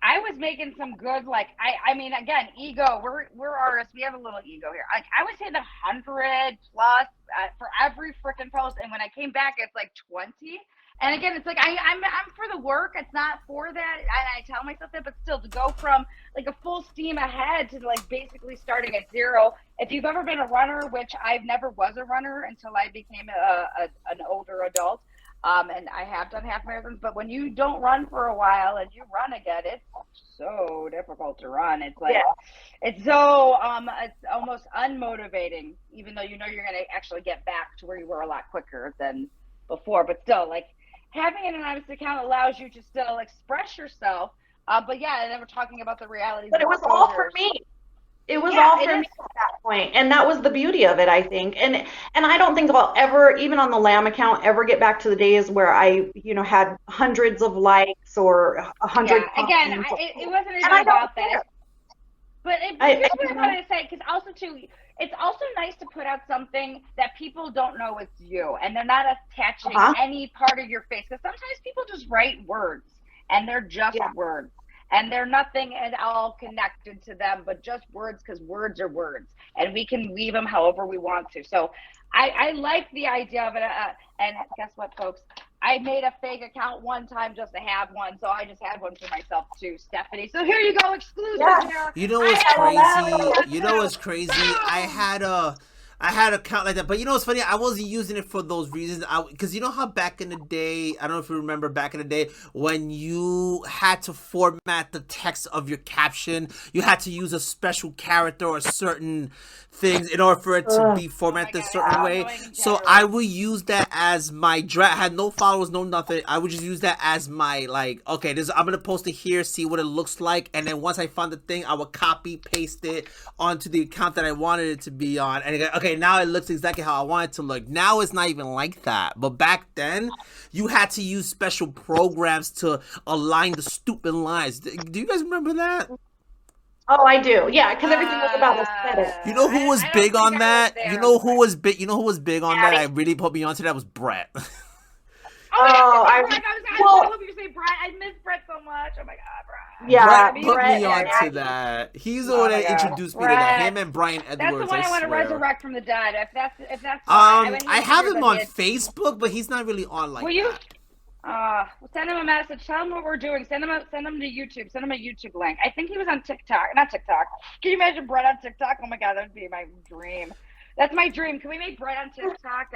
I was making some good, like, I mean, again, ego. We're artists. We have a little ego here. Like, I was hitting 100 plus for every freaking post, and when I came back, it's like 20. And again, it's like I'm for the work. It's not for that. And I tell myself that, but still, to go from like a full steam ahead to like basically starting at zero. If you've ever been a runner, which I've never was a runner until I became an older adult, and I have done half marathons. But when you don't run for a while and you run again, it's so difficult to run. It's like it's so it's almost unmotivating, even though you know you're going to actually get back to where you were a lot quicker than before. But still, like, having an anonymous account allows you to still express yourself. But yeah, and then we're talking about the realities. But it was all for me. It was all for me at that point. And that was the beauty of it, I think. And I don't think I'll ever, even on the Lamb account, ever get back to the days where I, had hundreds of likes or 100. Yeah, again, it wasn't even about that. But here's what I wanted to say, because also, too, it's also nice to put out something that people don't know it's you, and they're not attaching any part of your face. Because sometimes people just write words, and they're just words, and they're nothing at all connected to them, but just words, because words are words, and we can weave them however we want to. So I like the idea of it, and guess what, folks? I made a fake account one time just to have one, so I just had one for myself too, Stephanie. So here you go, exclusive here. You know what's crazy? You know what's crazy? I had a account like that, but you know what's funny? I wasn't using it for those reasons. Because you know how back in the day, I don't know if you remember back in the day, when you had to format the text of your caption, you had to use a special character or certain things in order for it to be formatted a certain way. So I would use that as my draft. I had no followers, no nothing. I would just use that as my, like, okay, I'm going to post it here, see what it looks like. And then once I found the thing, I would copy, paste it onto the account that I wanted it to be on. And okay, now it looks exactly how I want it to look. Now it's not even like that. But back then, you had to use special programs to align the stupid lines. Do you guys remember that? Oh, I do. Yeah, because everything was about aesthetic. You know who was big on that? You know who was big on that? I really put me onto that was Brett. I hope you say Brett. I miss Brett so much. Oh my God, Brett. Yeah, Brett put me onto that. He's the one that introduced me to that. Him and Brian Edwards. That's the one I want to resurrect from the dead. If that's I have him on Facebook, but he's not really on like. Will you? Send him a message. Tell him what we're doing. Send him to YouTube. Send him a YouTube link. I think he was on TikTok. Not TikTok. Can you imagine Brett on TikTok? Oh my God, that would be my dream. That's my dream. Can we make Brett on TikTok?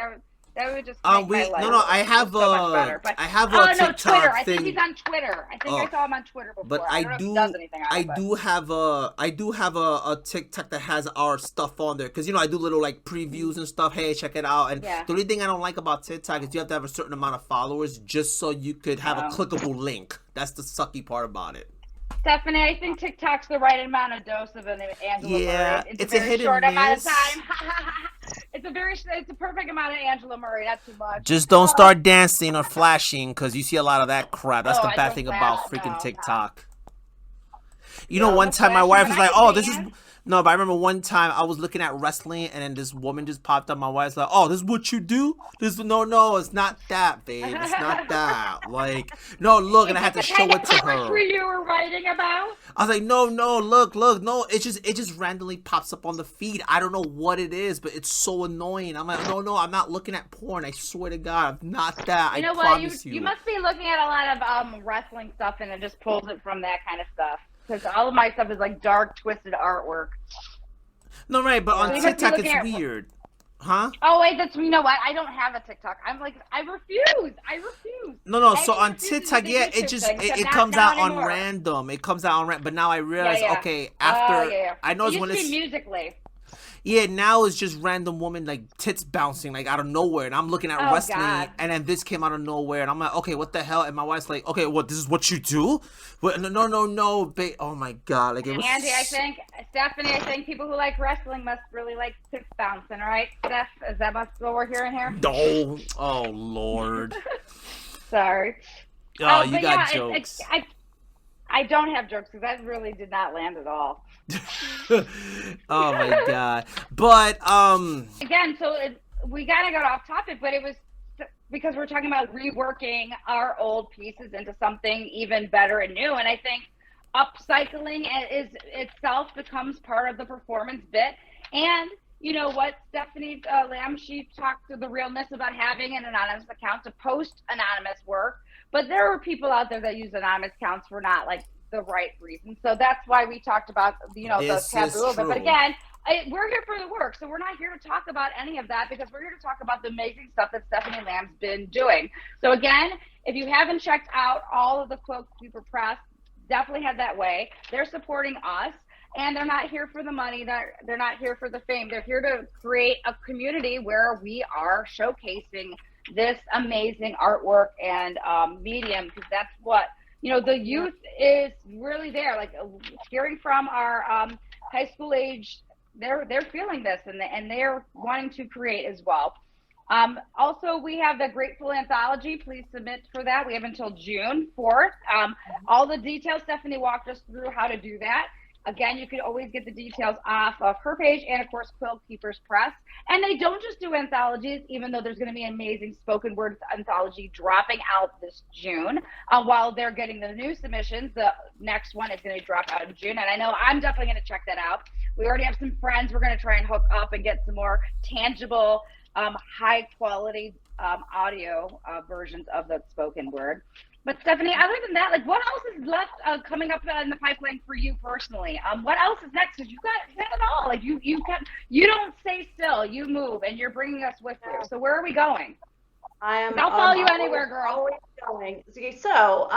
That would just make my life I have so much better. But, I have a TikTok Twitter. thing. I think he's on Twitter. I think I saw him on Twitter before. But I don't know if he does anything on it, I do have a TikTok that has our stuff on there because I do little like previews and stuff. Hey, check it out. And the only thing I don't like about TikTok is you have to have a certain amount of followers just so you could have a clickable link. That's the sucky part about it. Stephanie, I think TikTok's the right amount of dose of an Angela Murray. It's a hit short and amount of miss. time. It's a perfect amount of Angela Murray. Not too much. Just don't start dancing or flashing because you see a lot of that crap. That's the bad thing about freaking TikTok. One time my wife was like, "Oh, this is." No, but I remember one time I was looking at wrestling and then this woman just popped up. My wife's like, "Oh, this is what you do? No, it's not that, babe. It's not that. Like, no, look," and I had to show it to her. What you were writing about? I was like, no, look, no. It just randomly pops up on the feed. I don't know what it is, but it's so annoying. I'm like, no, I'm not looking at porn. I swear to God, I'm not that. You know what? You must be looking at a lot of wrestling stuff and it just pulls it from that kind of stuff. Because all of my stuff is like dark, twisted artwork. No, right, but on TikTok it's weird. Huh? Oh, wait, you know what? I don't have a TikTok. I'm like, I refuse. No, so on TikTok, it comes out on random. It comes out on random. But now I realize, okay, after, I know it's when it's... Musically. Yeah, now it's just random woman like tits bouncing like out of nowhere, and I'm looking at wrestling, and then this came out of nowhere, and I'm like, okay, what the hell? And my wife's like, okay, what? This is what you do? What? No, babe. Oh my God, like it was. Andy, Stephanie, I think people who like wrestling must really like tits bouncing, right? Steph, is that what we're hearing here? No, oh Lord. Sorry. Oh, you got jokes. I don't have jokes because that really did not land at all. Oh my god. But Again, so we kind of got off topic, but it was because we're talking about reworking our old pieces into something even better and new. And I think upcycling is itself becomes part of the performance bit. And you know what, Stephanie Lamb, she talked to the realness about having an anonymous account to post anonymous work. But there are people out there that use anonymous accounts for not like the right reason. So that's why we talked about, you know, the taboo a little bit. But again, we're here for the work. So we're not here to talk about any of that because we're here to talk about the amazing stuff that Stephanie Lamb's been doing. So again, if you haven't checked out all of the Quillkeepers Press, definitely head that way. They're supporting us. And they're not here for the money. They're not here for the fame. They're here to create a community where we are showcasing this amazing artwork and medium, because that's what, you know, the youth is really there. Like hearing from our high school age, they're feeling this and they're wanting to create as well. Also, we have the Grateful Anthology. Please submit for that. We have until June 4th. All the details, Stephanie walked us through how to do that. Again, you can always get the details off of her page and, of course, Quillkeepers Press. And they don't just do anthologies, even though there's going to be an amazing spoken word anthology dropping out this June. While they're getting the new submissions, the next one is going to drop out in June. And I know I'm definitely going to check that out. We already have some friends we're going to try and hook up and get some more tangible, high-quality audio versions of the spoken word. But Stephanie, other than that, like what else is left coming up in the pipeline for you personally? What else is next? Because you got it all. Like you don't stay still. You move, and you're bringing us with you. So where are we going? I'll follow you anywhere, girl. Always going. Okay, so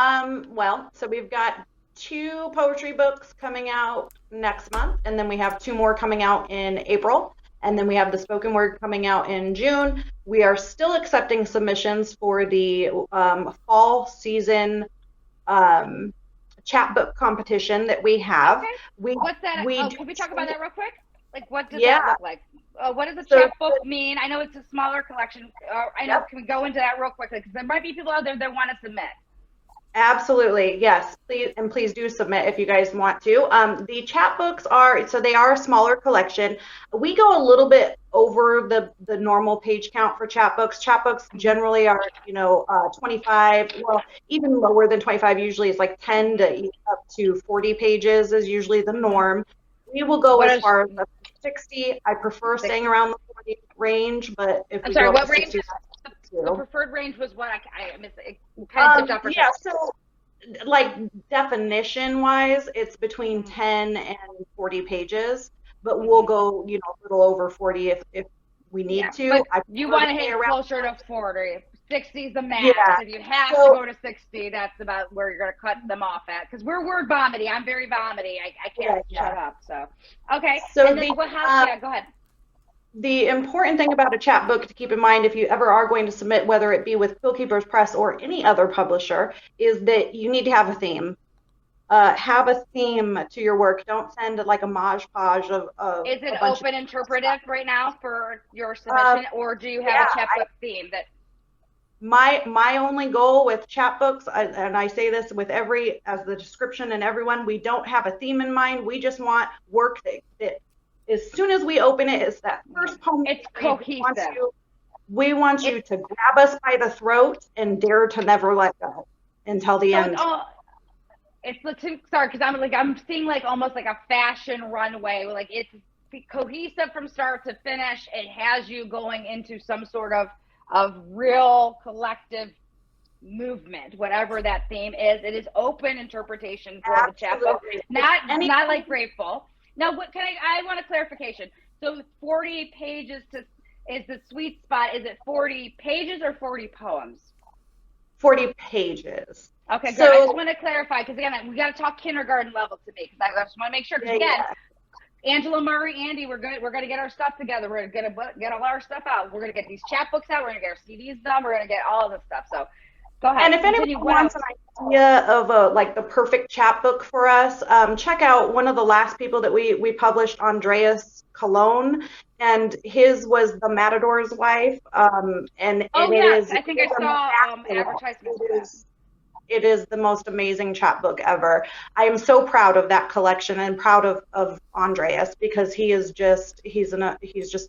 so we've got 2 poetry books coming out next month, and then we have 2 more coming out in April. And then we have the spoken word coming out in June. We are still accepting submissions for the fall season chapbook competition that we have. Okay. What's that? Can we talk about that real quick? Like, what does that look like? What does a chapbook mean? I know it's a smaller collection. I know. Can we go into that real quickly? Because there might be people out there that want to submit. Absolutely, yes. Please do submit if you guys want to. The chapbooks they are a smaller collection. We go a little bit over the normal page count for chapbooks. Chapbooks generally are 25, well, even lower than 25. Usually it's like 10 to up to 40 pages is usually the norm. We will go as far as up to 60. I prefer staying around the 40 range, but if we go up to 60, the preferred range was what I missed. It kind of dipped up for so like definition wise, it's between 10 and 40 pages, but we'll go, a little over 40 if we need to. But you want to hit closer to 40. 60 is the max. Yeah. If you have to go to 60, that's about where you're going to cut them off at. Because we're word vomity. I'm very vomity. I can't shut up. So, okay. So and then go ahead. The important thing about a chapbook to keep in mind if you ever are going to submit, whether it be with Quillkeepers Press or any other publisher, is that you need to have a theme. Have a theme to your work. Don't send like a modge podge of Is it open interpretive right now for your submission, or do you have a chapbook theme that? My only goal with chapbooks, and I say this with as the description and everyone, we don't have a theme in mind. We just want work that as soon as we open it, it's that first poem. It's cohesive. We want you to grab us by the throat and dare to never let go until the end. Sorry, because I'm seeing like almost like a fashion runway. Like it's cohesive from start to finish. It has you going into some sort of real collective movement, whatever that theme is. It is open interpretation for the chapbook, not like Grateful. Now, I want a clarification. So 40 pages is the sweet spot. Is it 40 pages or 40 poems? 40 pages. Okay, good. I just want to clarify because again, we got to talk kindergarten level to me because I just want to make sure. Because again, Angela, Murray, Andy, we're gonna get our stuff together. We're gonna get all our stuff out. We're gonna get these chapbooks out. We're gonna get our CDs done. We're gonna get all of this stuff. So go ahead. And if anyone wants an idea of the perfect chapbook for us, check out one of the last people that we published, Andreas Cologne, and his was The Matador's Wife. And it is. I think I saw advertisements. it is the most amazing chapbook ever. I am so proud of that collection and proud of Andreas, because he's just an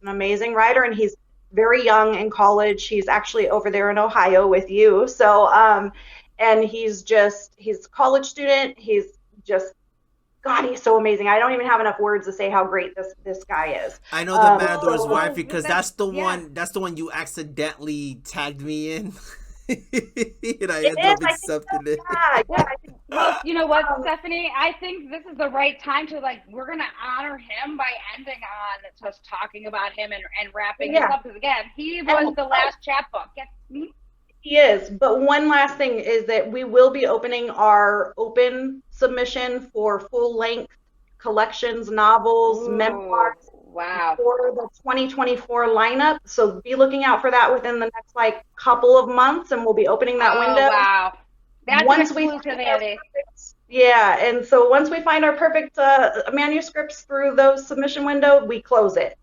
amazing writer, and he's very young in college. He's actually over there in Ohio with you. So and he's a college student. He's just, God, he's so amazing. I don't even have enough words to say how great this guy is. I know the Matador's wife, because that's the one you accidentally tagged me in. And I ended up accepting it. Well, you know what, Stephanie? I think this is the right time to, like, we're going to honor him by ending on just talking about him and wrapping this up. Because, again, he was the last chapbook. He is. But one last thing is that we will be opening our open submission for full-length collections, novels, memoirs. Wow. For the 2024 lineup. So be looking out for that within the next couple of months, and we'll be opening that window. Wow. That's once we and so once we find our perfect manuscripts through those submission window, we close it.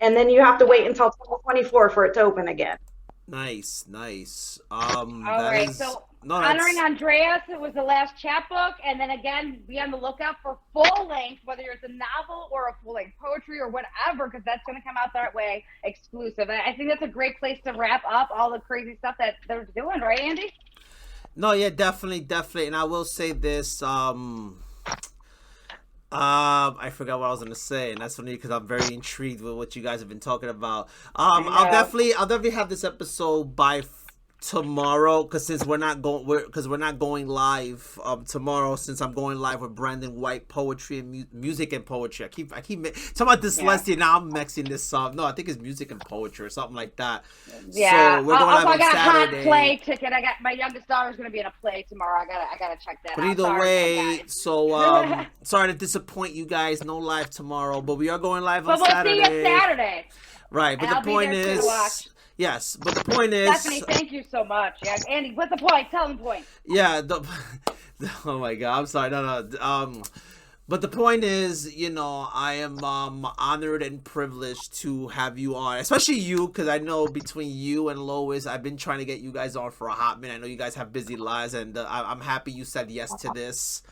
And then you have to wait until 2024 for it to open again. Nice. All right. So honoring Andreas, it was the last chapbook, and then again, be on the lookout for full length, whether it's a novel or a full length poetry or whatever, because that's going to come out that way, exclusive. And I think that's a great place to wrap up all the crazy stuff that they're doing, right, Andy? No, yeah, definitely. And I will say this. I forgot what I was gonna say, and that's funny because I'm very intrigued with what you guys have been talking about. I'll definitely have this episode by tomorrow, because we're not going live tomorrow, since I'm going live with Brandon White Poetry and Music and Poetry. I keep talking about dyslexia. Now I'm mixing this up. No, I think it's Music and Poetry or something like that. Yeah. So we're going live on Saturday. I got a hot play ticket. I got my youngest daughter's going to be in a play tomorrow. I gotta check that out. But either way, so sorry to disappoint you guys. No live tomorrow, but we are going live on Saturday. But we'll see you Saturday. Right, but the point is. Yes, but the point is... Stephanie, thank you so much. Yeah, Andy, what's the point? Tell them the point. Yeah, oh my God, I'm sorry. No. But the point is, I am honored and privileged to have you on, especially you, because I know between you and Lois, I've been trying to get you guys on for a hot minute. I know you guys have busy lives, and I'm happy you said yes to this.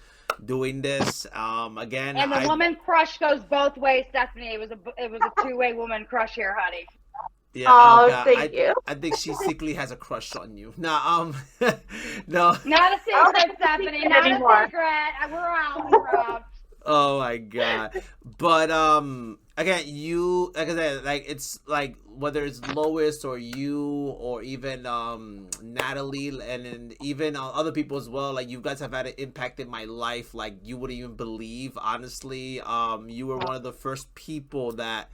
Doing this again. And the woman crush goes both ways, Stephanie. It was a two-way woman crush here, honey. Yeah, thank you. I think she secretly has a crush on you. No, no. Not a secret, Stephanie. Not a secret. We're out. Oh my God. But again, you, like I said, it's whether it's Lois or you or even Natalie and even other people as well, you guys have had an impact in my life like you wouldn't even believe. Honestly, you were one of the first people that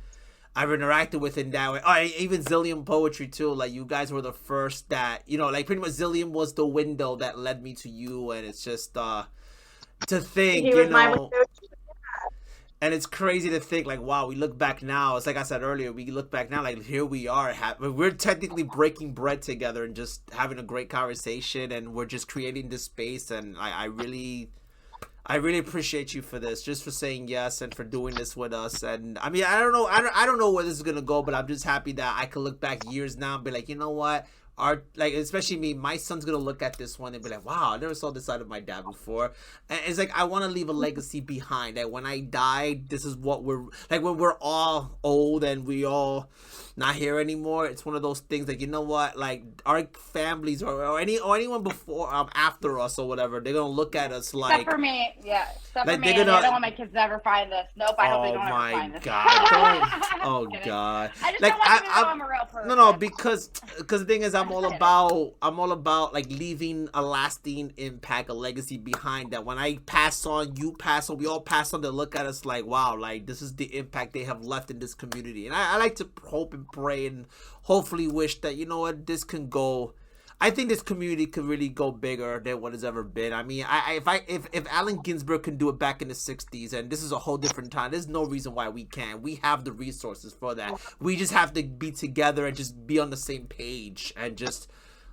I've interacted with in that way. Oh, even Zillion Poetry too. You guys were the first that, pretty much Zillion was the window that led me to you, and it's just to think, and it's crazy to think, wow, we look back now. It's like I said earlier, we look back now, here we are. We're technically breaking bread together and just having a great conversation, and we're just creating this space, and I really appreciate you for this, just for saying yes and for doing this with us. And I mean, I don't know where this is gonna go, but I'm just happy that I can look back years now and be like, you know what? Especially me, my son's gonna look at this one and be like, wow, I never saw this side of my dad before. And it's I want to leave a legacy behind that when I die, this is what we're when we're all old and we all not here anymore. It's one of those things that, you know what, our families or anyone before after us or whatever, they're gonna look at us except for me. Yeah, except for me. I don't want my kids to ever find this. Nope, I hope they don't ever find this. Oh God. I just don't want you to know I'm a real person. No, because the thing is, I'm all about leaving a lasting impact, a legacy behind that. When I pass on, you pass on, we all pass on, to look at us wow, this is the impact they have left in this community. And I like to hope and pray and hopefully wish that, you know what, this can go. I think this community could really go bigger than what it's ever been. I mean, if Allen Ginsberg can do it back in the 60s, and this is a whole different time, there's no reason why we can't. We have the resources for that. We just have to be together and just be on the same page and just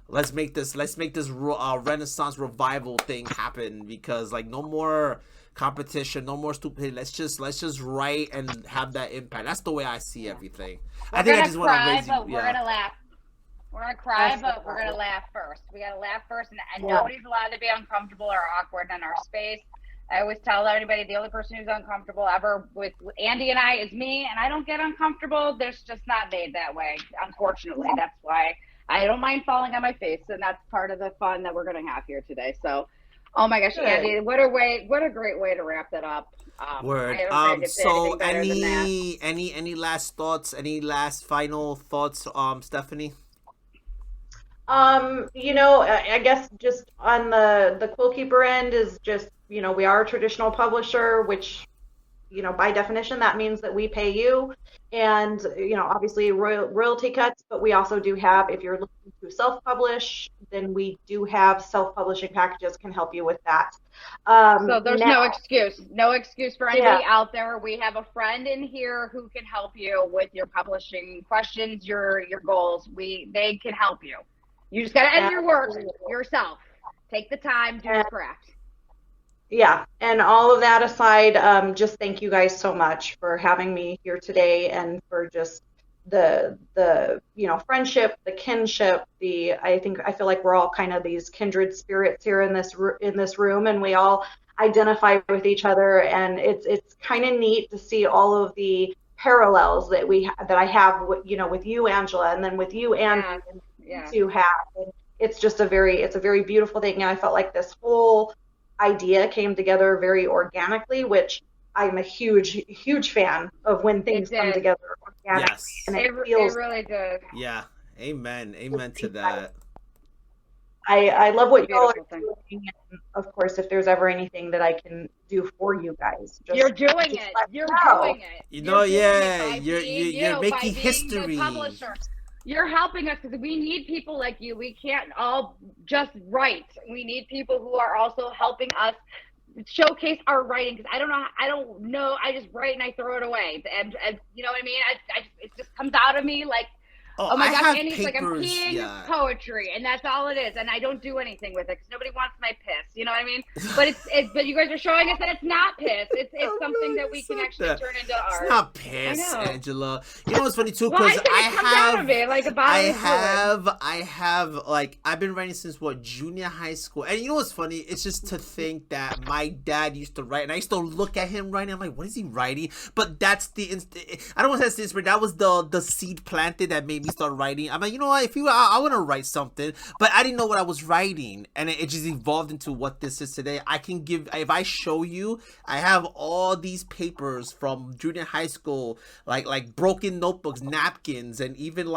let's make this Renaissance revival thing happen, because no more competition, no more stupidity. Let's just write and have that impact. That's the way I see everything. I think I just want to raise you. We're gonna laugh. We're gonna cry, That's but so we're funny. gonna laugh first. We gotta laugh first, and Yeah. nobody's allowed to be uncomfortable or awkward in our space. I always tell everybody the only person who's uncomfortable ever with Andy and I is me, and I don't get uncomfortable. There's just not made that way, unfortunately. That's why I don't mind falling on my face, and that's part of the fun that we're gonna have here today. So, oh my gosh, Good. Andy, what a great way to wrap that up. Word. I don't think it's So anything better than that. any last thoughts? Any last final thoughts, Stephanie? I guess just on the Quillkeeper end is just, we are a traditional publisher, which, by definition, that means that we pay you and, obviously royalty cuts, but we also do have, if you're looking to self-publish, then we do have self-publishing packages can help you with that. So there's now, no excuse for anybody out there. We have a friend in here who can help you with your publishing questions, your goals. They can help you. You just got to edit your work yourself. Take the time, do the craft. Yeah, and all of that aside, just thank you guys so much for having me here today and for just the friendship, the kinship, I feel like we're all kind of these kindred spirits here in this room, and we all identify with each other, and it's kind of neat to see all of the parallels that I have with you, Angela, and then with you, Andy, and you two have. And it's just a very beautiful thing, and I felt like this whole idea came together very organically, which I'm a huge fan of when things come together organically. Yes. And it really did. Yeah. Amen to that. I love what y'all are Beautiful doing, and of course, if there's ever anything that I can do for you guys, you're doing it. You're doing it. You're making history. You're helping us because we need people like you. We can't all just write. We need people who are also helping us showcase our writing, because I don't know. I just write and I throw it away, and you know what I mean. It just comes out of me like, oh my gosh, Andy's like, I'm peeing poetry, and that's all it is, and I don't do anything with it because nobody wants my piss. You know what I mean? But but you guys are showing us that it's not piss. It's something that we can actually turn into art. It's not piss, Angela. You know what's funny too? Because I've been writing since junior high school, and you know what's funny? It's just to think that my dad used to write, and I used to look at him writing. I'm like, what is he writing? But that's I don't want to say this, but that was the seed planted that made me start writing. I'm like, you know what? I want to write something, but I didn't know what I was writing, and it just evolved into what this is today. If I show you, I have all these papers from junior high school, like broken notebooks, napkins, and even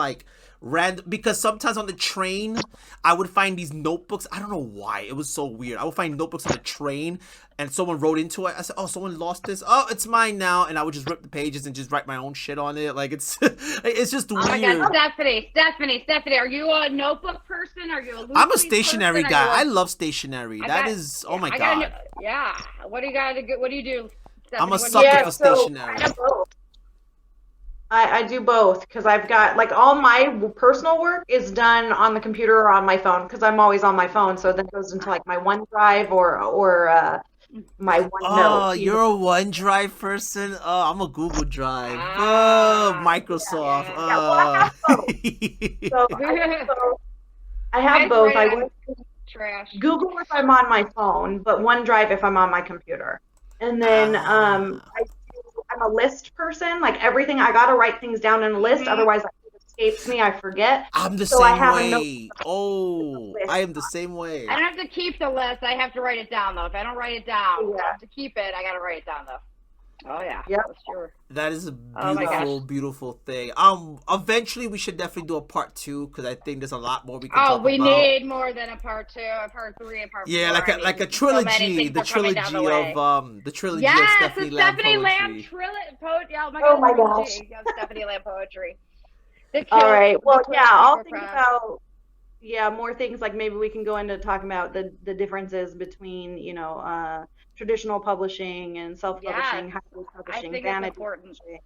because sometimes on the train I would find these notebooks. I don't know why, it was so weird. I would find notebooks on the train and someone wrote into it. I said, oh, someone lost this, oh, it's mine now, and I would just rip the pages and just write my own shit on it. Like it's just weird. Oh my God, Stephanie, are you a notebook person? Are you I'm a stationery guy. I love stationery. Oh my God. Yeah, what do you do, Stephanie? I'm a sucker for stationery. I do both, because I've got all my personal work is done on the computer or on my phone, because I'm always on my phone. So then it goes into my OneDrive or my OneNote. Oh, you're a OneDrive person? Oh, I'm a Google Drive. Microsoft. Yeah. Well, I have both. I have both. I work trash. Google if I'm on my phone, but OneDrive if I'm on my computer. And then I'm a list person. Everything, I gotta write things down in a list, otherwise it escapes me. I forget. I'm the same way. I am the same way. I don't have to keep the list. I have to write it down though. If I don't write it down, I have to keep it. I gotta write it down though. Oh yeah. Yep. That's true. That is a beautiful thing. Eventually we should definitely do a part 2, because I think there's a lot more we can talk about. Oh, we need more than a part 2, a part 3, a part 4. Yeah, like a trilogy. The trilogy of Stephanie Lamb poetry. Oh my gosh. Stephanie Lamb poetry. All right. Well, yeah, I'll think about more things, maybe we can go into talking about the differences between traditional publishing and self-publishing, hybrid publishing, vanity publishing.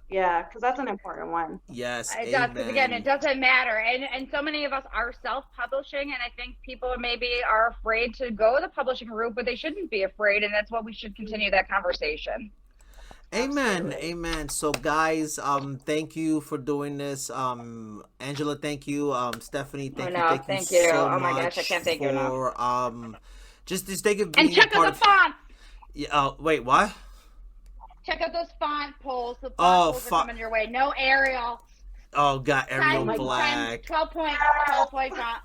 Yeah, because that's an important one. Yes, it does. Because again, it doesn't matter, and so many of us are self-publishing, and I think people maybe are afraid to go the publishing route, but they shouldn't be afraid, and that's what we should continue that conversation. Amen, Absolutely. amen. So guys, thank you for doing this. Angela, thank you. Stephanie, Oh thank you, no, thank you thank you. so Oh my gosh, I much can't thank you enough. for just thank you And being a check out part the of. fonts. Yeah. Wait, what? Check out those font polls. The font Oh, polls are coming your way. No Arial. Oh, got Oh Arial my 10, God. 10, Black. 12 point, 12 point font.